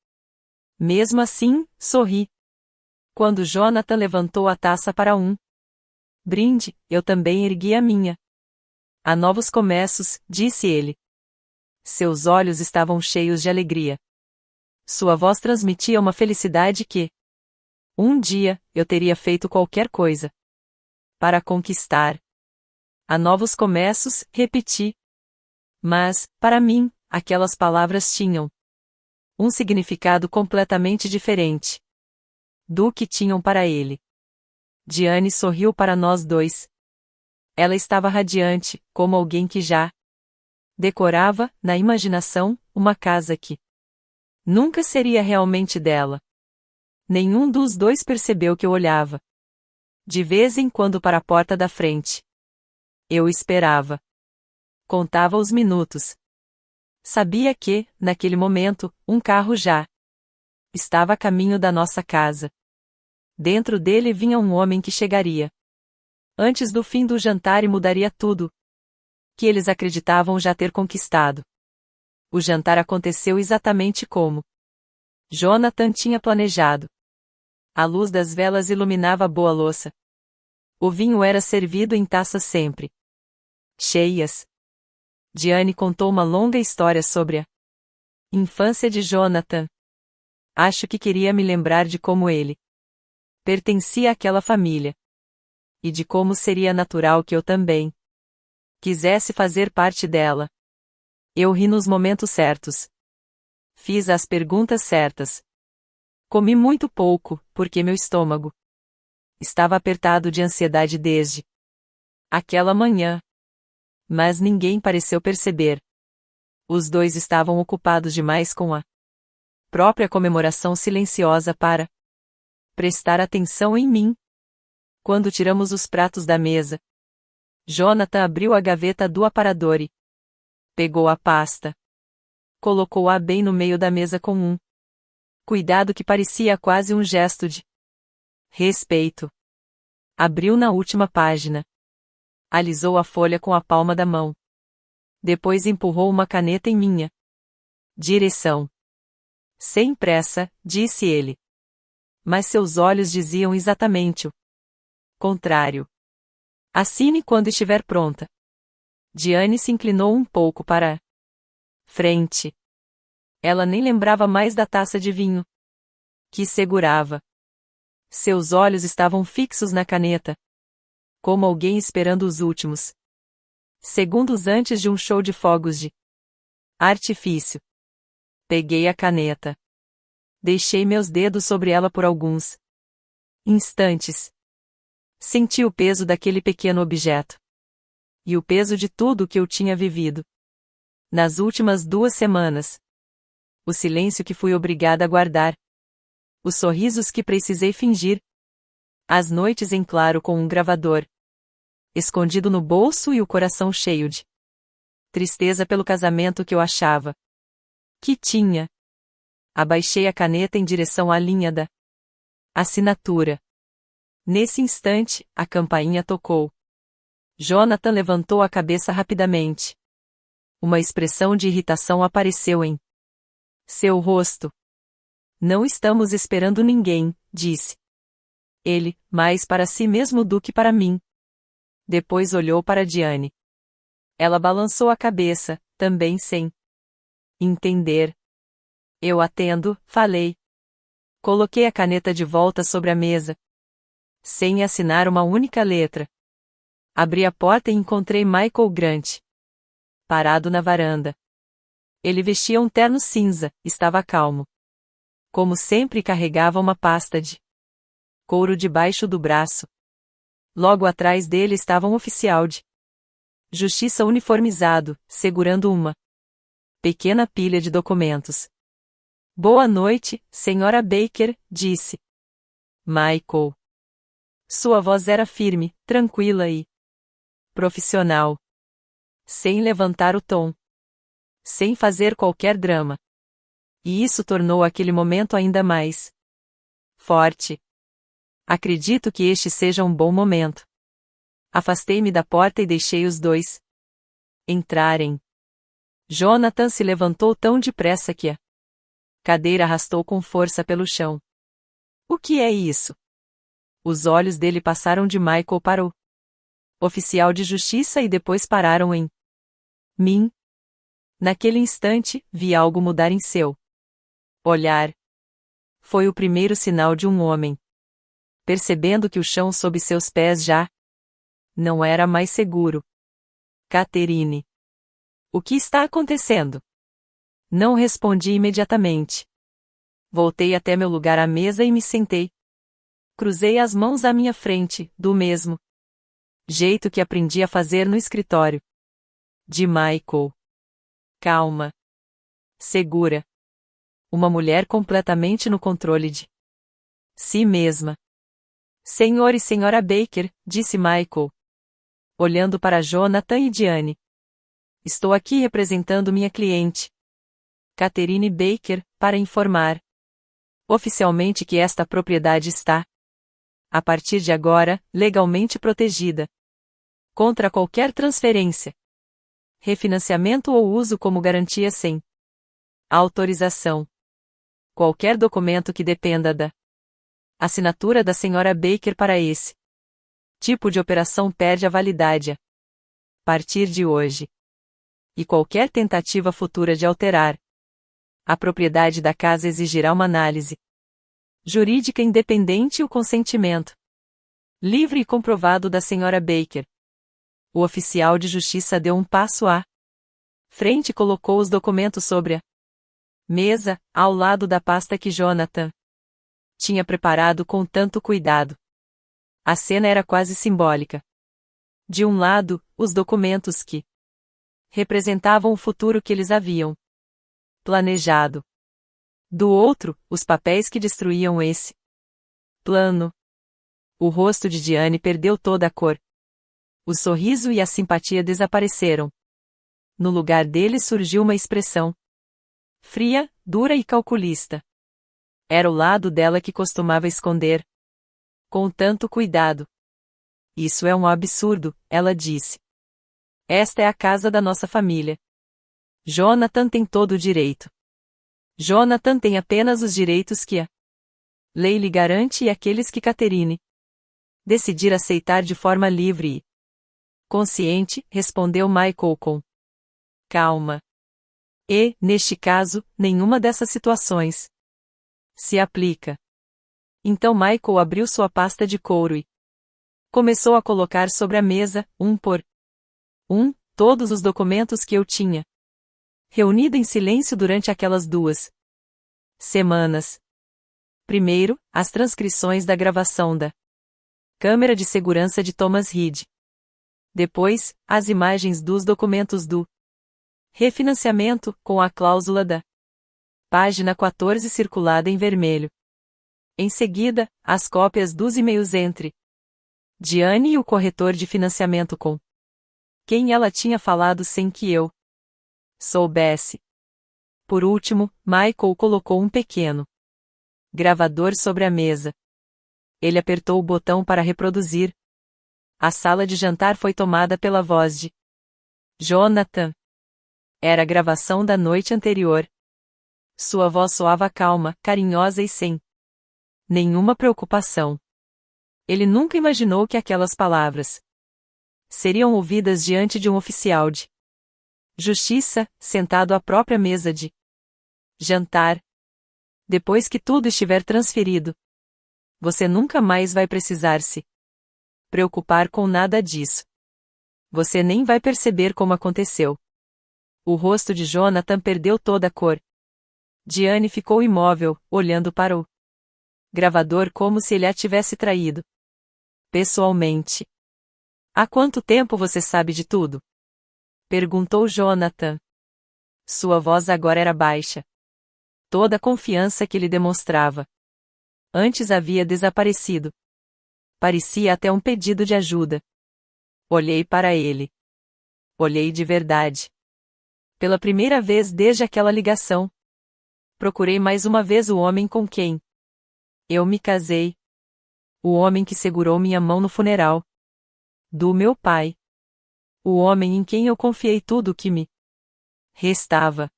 Mesmo assim, sorri. Quando Jonathan levantou a taça para um brinde, eu também ergui a minha. Há novos começos, disse ele. Seus olhos estavam cheios de alegria. Sua voz transmitia uma felicidade que um dia eu teria feito qualquer coisa para conquistar. Há novos começos, repeti. Mas, para mim, aquelas palavras tinham um significado completamente diferente do que tinham para ele. Diane sorriu para nós dois. Ela estava radiante, como alguém que já decorava, na imaginação, uma casa que nunca seria realmente dela. Nenhum dos dois percebeu que eu olhava de vez em quando para a porta da frente. Eu esperava. Contava os minutos. Sabia que, naquele momento, um carro já estava a caminho da nossa casa. Dentro dele vinha um homem que chegaria antes do fim do jantar e mudaria tudo que eles acreditavam já ter conquistado. O jantar aconteceu exatamente como Jonathan tinha planejado. A luz das velas iluminava a boa louça O vinho era servido em taças sempre cheias. Diane contou uma longa história sobre a infância de Jonathan. Acho que queria me lembrar de como ele pertencia àquela família. E de como seria natural que eu também quisesse fazer parte dela. Eu ri nos momentos certos. Fiz as perguntas certas. Comi muito pouco, porque meu estômago estava apertado de ansiedade desde aquela manhã. Mas ninguém pareceu perceber. Os dois estavam ocupados demais com a própria comemoração silenciosa para prestar atenção em mim. Quando tiramos os pratos da mesa, Jonathan abriu a gaveta do aparador e pegou a pasta. Colocou-a bem no meio da mesa com um cuidado que parecia quase um gesto de respeito. Abriu na última página. Alisou a folha com a palma da mão. Depois empurrou uma caneta em minha direção. Sem pressa, disse ele. Mas seus olhos diziam exatamente o contrário. Assine quando estiver pronta. Diane se inclinou um pouco para a frente. Ela nem lembrava mais da taça de vinho que segurava. Seus olhos estavam fixos na caneta, como alguém esperando os últimos segundos antes de um show de fogos de artifício. Peguei a caneta. Deixei meus dedos sobre ela por alguns instantes. Senti o peso daquele pequeno objeto. E o peso de tudo o que eu tinha vivido nas últimas 2 semanas. O silêncio que fui obrigada a guardar. Os sorrisos que precisei fingir. As noites em claro com um gravador escondido no bolso e o coração cheio de tristeza pelo casamento que eu achava que tinha. Abaixei a caneta em direção à linha da assinatura. Nesse instante, a campainha tocou. Jonathan levantou a cabeça rapidamente. Uma expressão de irritação apareceu em seu rosto. Não estamos esperando ninguém, disse ele, mais para si mesmo do que para mim. Depois olhou para Diane. Ela balançou a cabeça, também sem entender. Eu atendo, falei. Coloquei a caneta de volta sobre a mesa, sem assinar uma única letra. Abri a porta e encontrei Michael Grant parado na varanda. Ele vestia um terno cinza, estava calmo. Como sempre, carregava uma pasta de couro debaixo do braço. Logo atrás dele estava um oficial de justiça uniformizado, segurando uma pequena pilha de documentos. Boa noite, Sra. Baker, disse Michael. Sua voz era firme, tranquila e profissional. Sem levantar o tom. Sem fazer qualquer drama. E isso tornou aquele momento ainda mais forte. Acredito que este seja um bom momento. Afastei-me da porta e deixei os dois entrarem. Jonathan se levantou tão depressa que a cadeira arrastou com força pelo chão. O que é isso? Os olhos dele passaram de Michael para o oficial de justiça e depois pararam em mim. Naquele instante, vi algo mudar em seu olhar. Foi o primeiro sinal de um homem percebendo que o chão sob seus pés já não era mais seguro. Catherine. O que está acontecendo? Não respondi imediatamente. Voltei até meu lugar à mesa e me sentei. Cruzei as mãos à minha frente, do mesmo jeito que aprendi a fazer no escritório de Michael. Calma. Segura. Uma mulher completamente no controle de si mesma. Senhor e Sra. Baker, disse Michael, olhando para Jonathan e Diane. Estou aqui representando minha cliente, Catherine Baker, para informar oficialmente que esta propriedade está, a partir de agora, legalmente protegida contra qualquer transferência, refinanciamento ou uso como garantia sem autorização. Qualquer documento que dependa da assinatura da Sra. Baker para esse Tipo de operação perde a validade a partir de hoje. E qualquer tentativa futura de alterar a propriedade da casa exigirá uma análise jurídica independente e o consentimento livre e comprovado da Sra. Baker. O oficial de justiça deu um passo à frente e colocou os documentos sobre a mesa, ao lado da pasta que Jonathan tinha preparado com tanto cuidado. A cena era quase simbólica. De um lado, os documentos que representavam o futuro que eles haviam planejado. Do outro, os papéis que destruíam esse plano. O rosto de Diane perdeu toda a cor. O sorriso e a simpatia desapareceram. No lugar dele surgiu uma expressão fria, dura e calculista. Era o lado dela que costumava esconder com tanto cuidado. Isso é um absurdo, ela disse. Esta é a casa da nossa família. Jonathan tem todo o direito. Jonathan tem apenas os direitos que a lei lhe garante e aqueles que Catherine decidir aceitar de forma livre e consciente, respondeu Michael com calma. E, neste caso, nenhuma dessas situações se aplica. Então Michael abriu sua pasta de couro e começou a colocar sobre a mesa, um por um, todos os documentos que eu tinha reunido em silêncio durante aquelas 2 semanas. Primeiro, as transcrições da gravação da câmera de segurança de Thomas Reed. Depois, as imagens dos documentos do refinanciamento, com a cláusula da página 14 circulada em vermelho. Em seguida, as cópias dos e-mails entre Diane e o corretor de financiamento com quem ela tinha falado sem que eu soubesse. Por último, Michael colocou um pequeno gravador sobre a mesa. Ele apertou o botão para reproduzir. A sala de jantar foi tomada pela voz de Jonathan. Era a gravação da noite anterior. Sua voz soava calma, carinhosa e sem nenhuma preocupação. Ele nunca imaginou que aquelas palavras seriam ouvidas diante de um oficial de justiça, sentado à própria mesa de jantar. Depois que tudo estiver transferido, você nunca mais vai precisar se preocupar com nada disso. Você nem vai perceber como aconteceu. O rosto de Jonathan perdeu toda a cor. Diane ficou imóvel, olhando para o gravador como se ele a tivesse traído pessoalmente. Há quanto tempo você sabe de tudo? Perguntou Jonathan. Sua voz agora era baixa. Toda a confiança que lhe demonstrava antes havia desaparecido. Parecia até um pedido de ajuda. Olhei para ele. Olhei de verdade. Pela primeira vez desde aquela ligação. Procurei mais uma vez o homem com quem eu me casei. O homem que segurou minha mão no funeral do meu pai. O homem em quem eu confiei tudo o que me restava.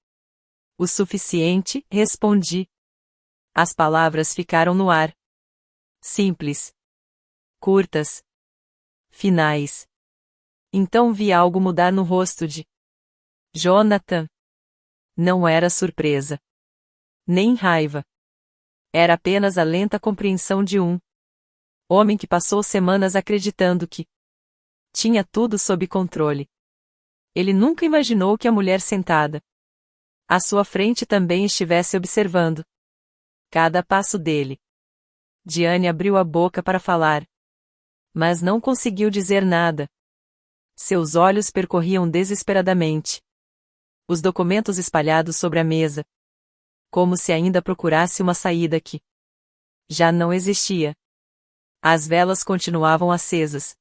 O suficiente, respondi. As palavras ficaram no ar. Simples. Curtas. Finais. Então vi algo mudar no rosto de Jonathan. Não era surpresa. Nem raiva. Era apenas a lenta compreensão de um homem que passou semanas acreditando que tinha tudo sob controle. Ele nunca imaginou que a mulher sentada à sua frente também estivesse observando cada passo dele. Diane abriu a boca para falar, mas não conseguiu dizer nada. Seus olhos percorriam desesperadamente os documentos espalhados sobre a mesa, como se ainda procurasse uma saída que já não existia. As velas continuavam acesas.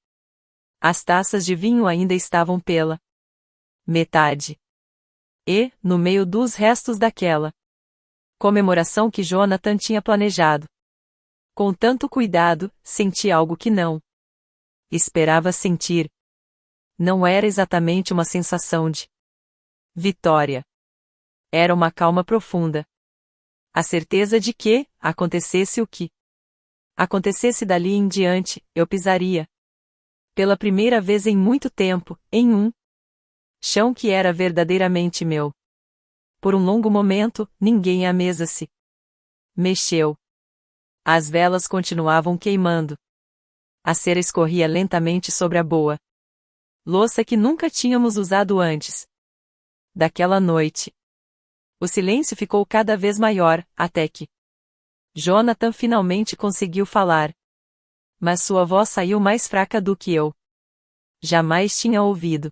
As taças de vinho ainda estavam pela metade. E, no meio dos restos daquela comemoração que Jonathan tinha planejado com tanto cuidado, senti algo que não esperava sentir. Não era exatamente uma sensação de vitória. Era uma calma profunda. A certeza de que, acontecesse o que acontecesse dali em diante, eu pisaria Pela primeira vez em muito tempo, em um chão que era verdadeiramente meu. Por um longo momento, ninguém à mesa se mexeu. As velas continuavam queimando. A cera escorria lentamente sobre a boa louça que nunca tínhamos usado antes. Daquela noite, o silêncio ficou cada vez maior, até que Jonathan finalmente conseguiu falar. Mas sua voz saiu mais fraca do que eu jamais tinha ouvido.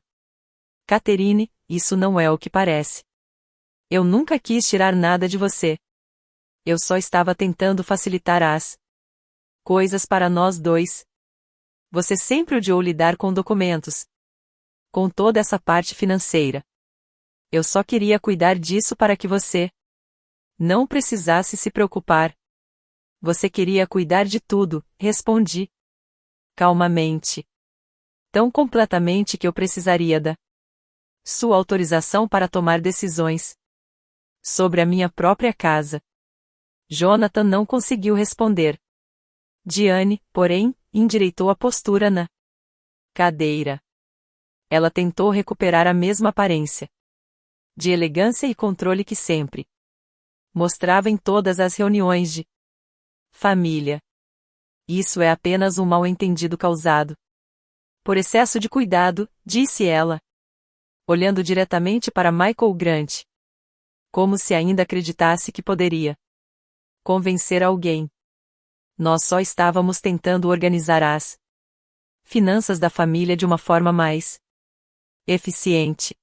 Catherine, isso não é o que parece. Eu nunca quis tirar nada de você. Eu só estava tentando facilitar as coisas para nós dois. Você sempre odiou lidar com documentos. Com toda essa parte financeira. Eu só queria cuidar disso para que você não precisasse se preocupar. Você queria cuidar de tudo, respondi. Calmamente. Tão completamente que eu precisaria da sua autorização para tomar decisões sobre a minha própria casa. Jonathan não conseguiu responder. Diane, porém, endireitou a postura na cadeira. Ela tentou recuperar a mesma aparência de elegância e controle que sempre mostrava em todas as reuniões de família. Isso é apenas um mal-entendido causado por excesso de cuidado, disse ela, olhando diretamente para Michael Grant, como se ainda acreditasse que poderia convencer alguém. Nós só estávamos tentando organizar as finanças da família de uma forma mais eficiente.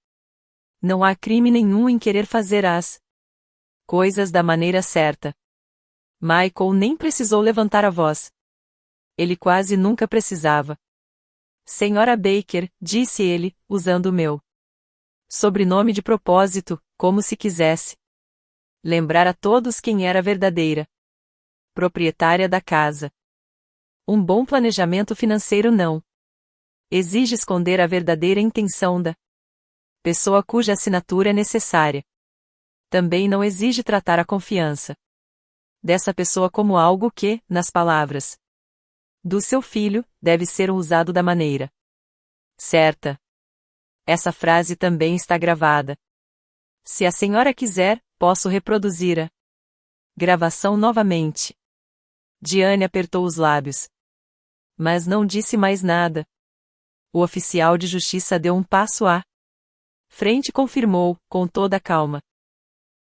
Não há crime nenhum em querer fazer as coisas da maneira certa. Michael nem precisou levantar a voz. Ele quase nunca precisava. Senhora Baker, disse ele, usando o meu sobrenome de propósito, como se quisesse lembrar a todos quem era a verdadeira proprietária da casa. Um bom planejamento financeiro não exige esconder a verdadeira intenção da pessoa cuja assinatura é necessária. Também não exige tratar a confiança dessa pessoa como algo que, nas palavras do seu filho, deve ser usado da maneira certa. Essa frase também está gravada. Se a senhora quiser, posso reproduzir a gravação novamente. Diane apertou os lábios. Mas não disse mais nada. O oficial de justiça deu um passo à frente e confirmou, com toda a calma,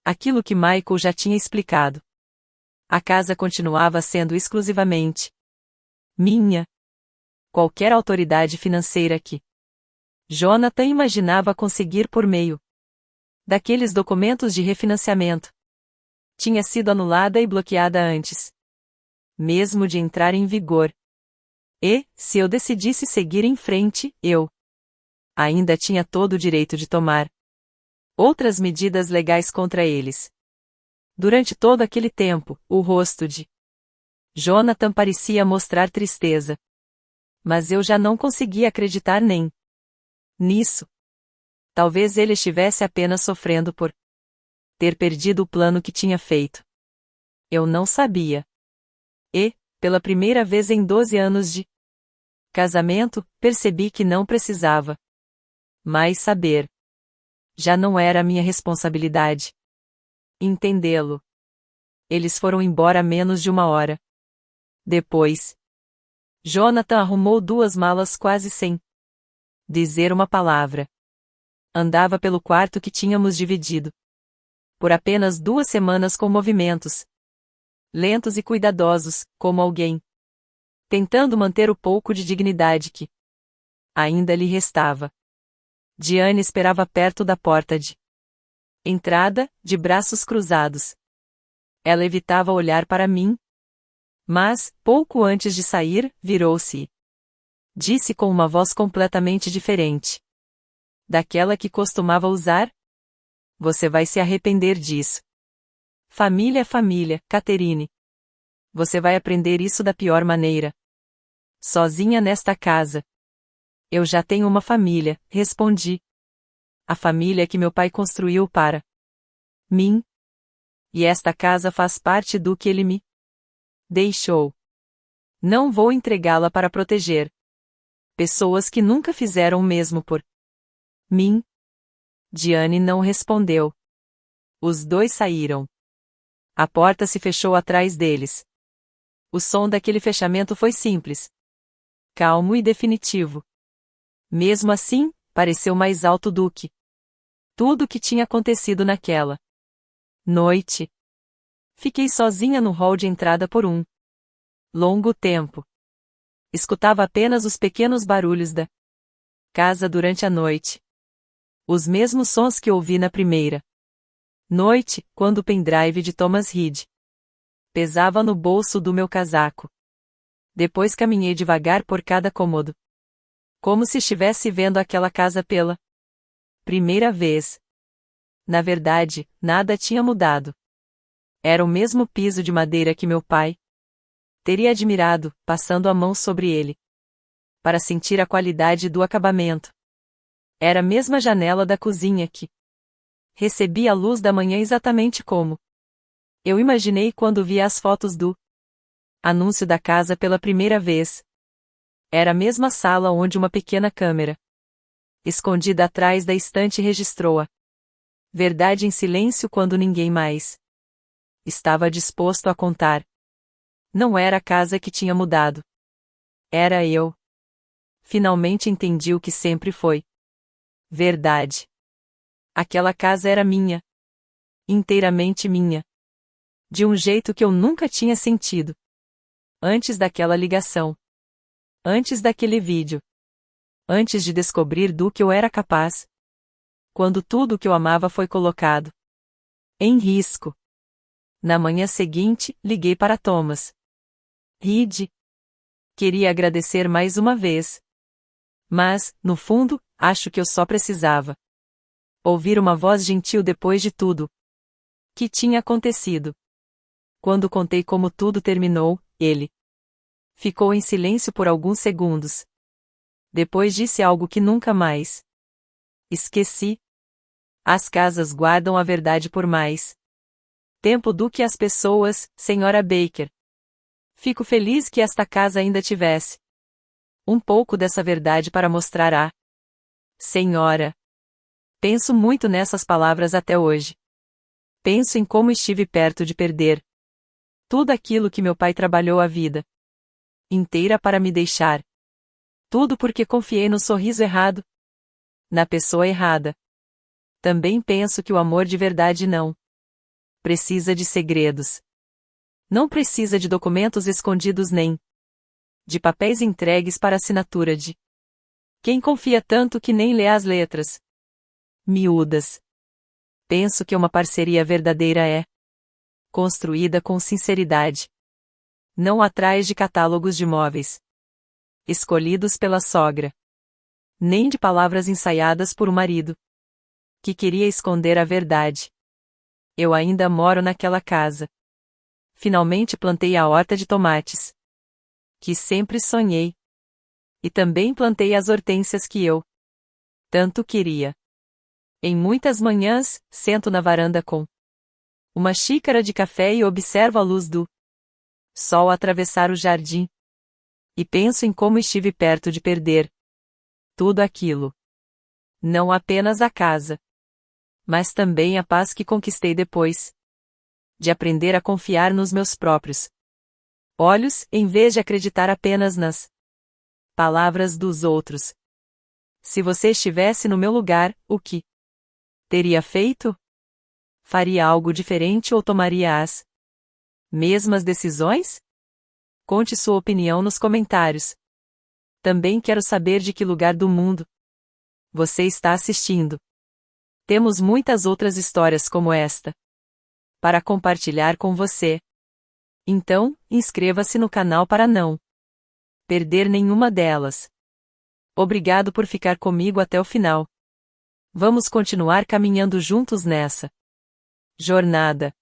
aquilo que Michael já tinha explicado. A casa continuava sendo exclusivamente minha. Qualquer autoridade financeira que Jonathan imaginava conseguir por meio daqueles documentos de refinanciamento tinha sido anulada e bloqueada antes mesmo de entrar em vigor. E, se eu decidisse seguir em frente, eu ainda tinha todo o direito de tomar outras medidas legais contra eles. Durante todo aquele tempo, o rosto de Jonathan parecia mostrar tristeza. Mas eu já não conseguia acreditar nem nisso. Talvez ele estivesse apenas sofrendo por ter perdido o plano que tinha feito. Eu não sabia. E, pela primeira vez em 12 anos de casamento, percebi que não precisava mais saber. Já não era minha responsabilidade entendê-lo. Eles foram embora menos de uma hora depois. Jonathan arrumou 2 malas quase sem dizer uma palavra. Andava pelo quarto que tínhamos dividido por apenas 2 semanas com movimentos lentos e cuidadosos, como alguém tentando manter o pouco de dignidade que ainda lhe restava. Diane esperava perto da porta de entrada, de braços cruzados. Ela evitava olhar para mim, mas, pouco antes de sair, virou-se e disse com uma voz completamente diferente daquela que costumava usar: Você vai se arrepender disso. Família é família, Catherine. Você vai aprender isso da pior maneira. Sozinha nesta casa. Eu já tenho uma família, respondi. A família que meu pai construiu para mim. E esta casa faz parte do que ele me deixou. Não vou entregá-la para proteger Pessoas que nunca fizeram o mesmo por mim. Diane não respondeu. Os dois saíram. A porta se fechou atrás deles. O som daquele fechamento foi simples, calmo e definitivo. Mesmo assim, pareceu mais alto do que tudo o que tinha acontecido naquela noite. Fiquei sozinha no hall de entrada por um longo tempo. Escutava apenas os pequenos barulhos da casa durante a noite. Os mesmos sons que ouvi na primeira noite, quando o pendrive de Thomas Reed pesava no bolso do meu casaco. Depois caminhei devagar por cada cômodo, como se estivesse vendo aquela casa pela primeira vez. Na verdade, nada tinha mudado. Era o mesmo piso de madeira que meu pai teria admirado, passando a mão sobre ele, para sentir a qualidade do acabamento. Era a mesma janela da cozinha que recebia a luz da manhã exatamente como eu imaginei quando vi as fotos do anúncio da casa pela primeira vez. Era a mesma sala onde uma pequena câmera, escondida atrás da estante, registrou a verdade em silêncio quando ninguém mais estava disposto a contar. Não era a casa que tinha mudado. Era eu. Finalmente entendi o que sempre foi verdade. Aquela casa era minha. Inteiramente minha. De um jeito que eu nunca tinha sentido. Antes daquela ligação. Antes daquele vídeo. Antes de descobrir do que eu era capaz. Quando tudo o que eu amava foi colocado em risco. Na manhã seguinte, liguei para Thomas Reed. Queria agradecer mais uma vez. Mas, no fundo, acho que eu só precisava ouvir uma voz gentil depois de tudo que tinha acontecido. Quando contei como tudo terminou, ele ficou em silêncio por alguns segundos. Depois disse algo que nunca mais esqueci. As casas guardam a verdade por mais tempo do que as pessoas, Sra. Baker. Fico feliz que esta casa ainda tivesse um pouco dessa verdade para mostrar à senhora. Penso muito nessas palavras até hoje. Penso em como estive perto de perder tudo aquilo que meu pai trabalhou a vida inteira para me deixar. Tudo porque confiei no sorriso errado, na pessoa errada. Também penso que o amor de verdade não precisa de segredos. Não precisa de documentos escondidos nem de papéis entregues para assinatura de quem confia tanto que nem lê as letras miúdas. Penso que uma parceria verdadeira é construída com sinceridade. Não atrás de catálogos de móveis escolhidos pela sogra. Nem de palavras ensaiadas por um marido que queria esconder a verdade. Eu ainda moro naquela casa. Finalmente plantei a horta de tomates que sempre sonhei. E também plantei as hortênsias que eu tanto queria. Em muitas manhãs, sento na varanda com uma xícara de café e observo a luz do sol atravessar o jardim. E penso em como estive perto de perder tudo aquilo. Não apenas a casa, mas também a paz que conquistei depois de aprender a confiar nos meus próprios olhos, em vez de acreditar apenas nas palavras dos outros. Se você estivesse no meu lugar, o que teria feito? Faria algo diferente ou tomaria as mesmas decisões? Conte sua opinião nos comentários. Também quero saber de que lugar do mundo você está assistindo. Temos muitas outras histórias como esta para compartilhar com você. Então, inscreva-se no canal para não perder nenhuma delas. Obrigado por ficar comigo até o final. Vamos continuar caminhando juntos nessa jornada.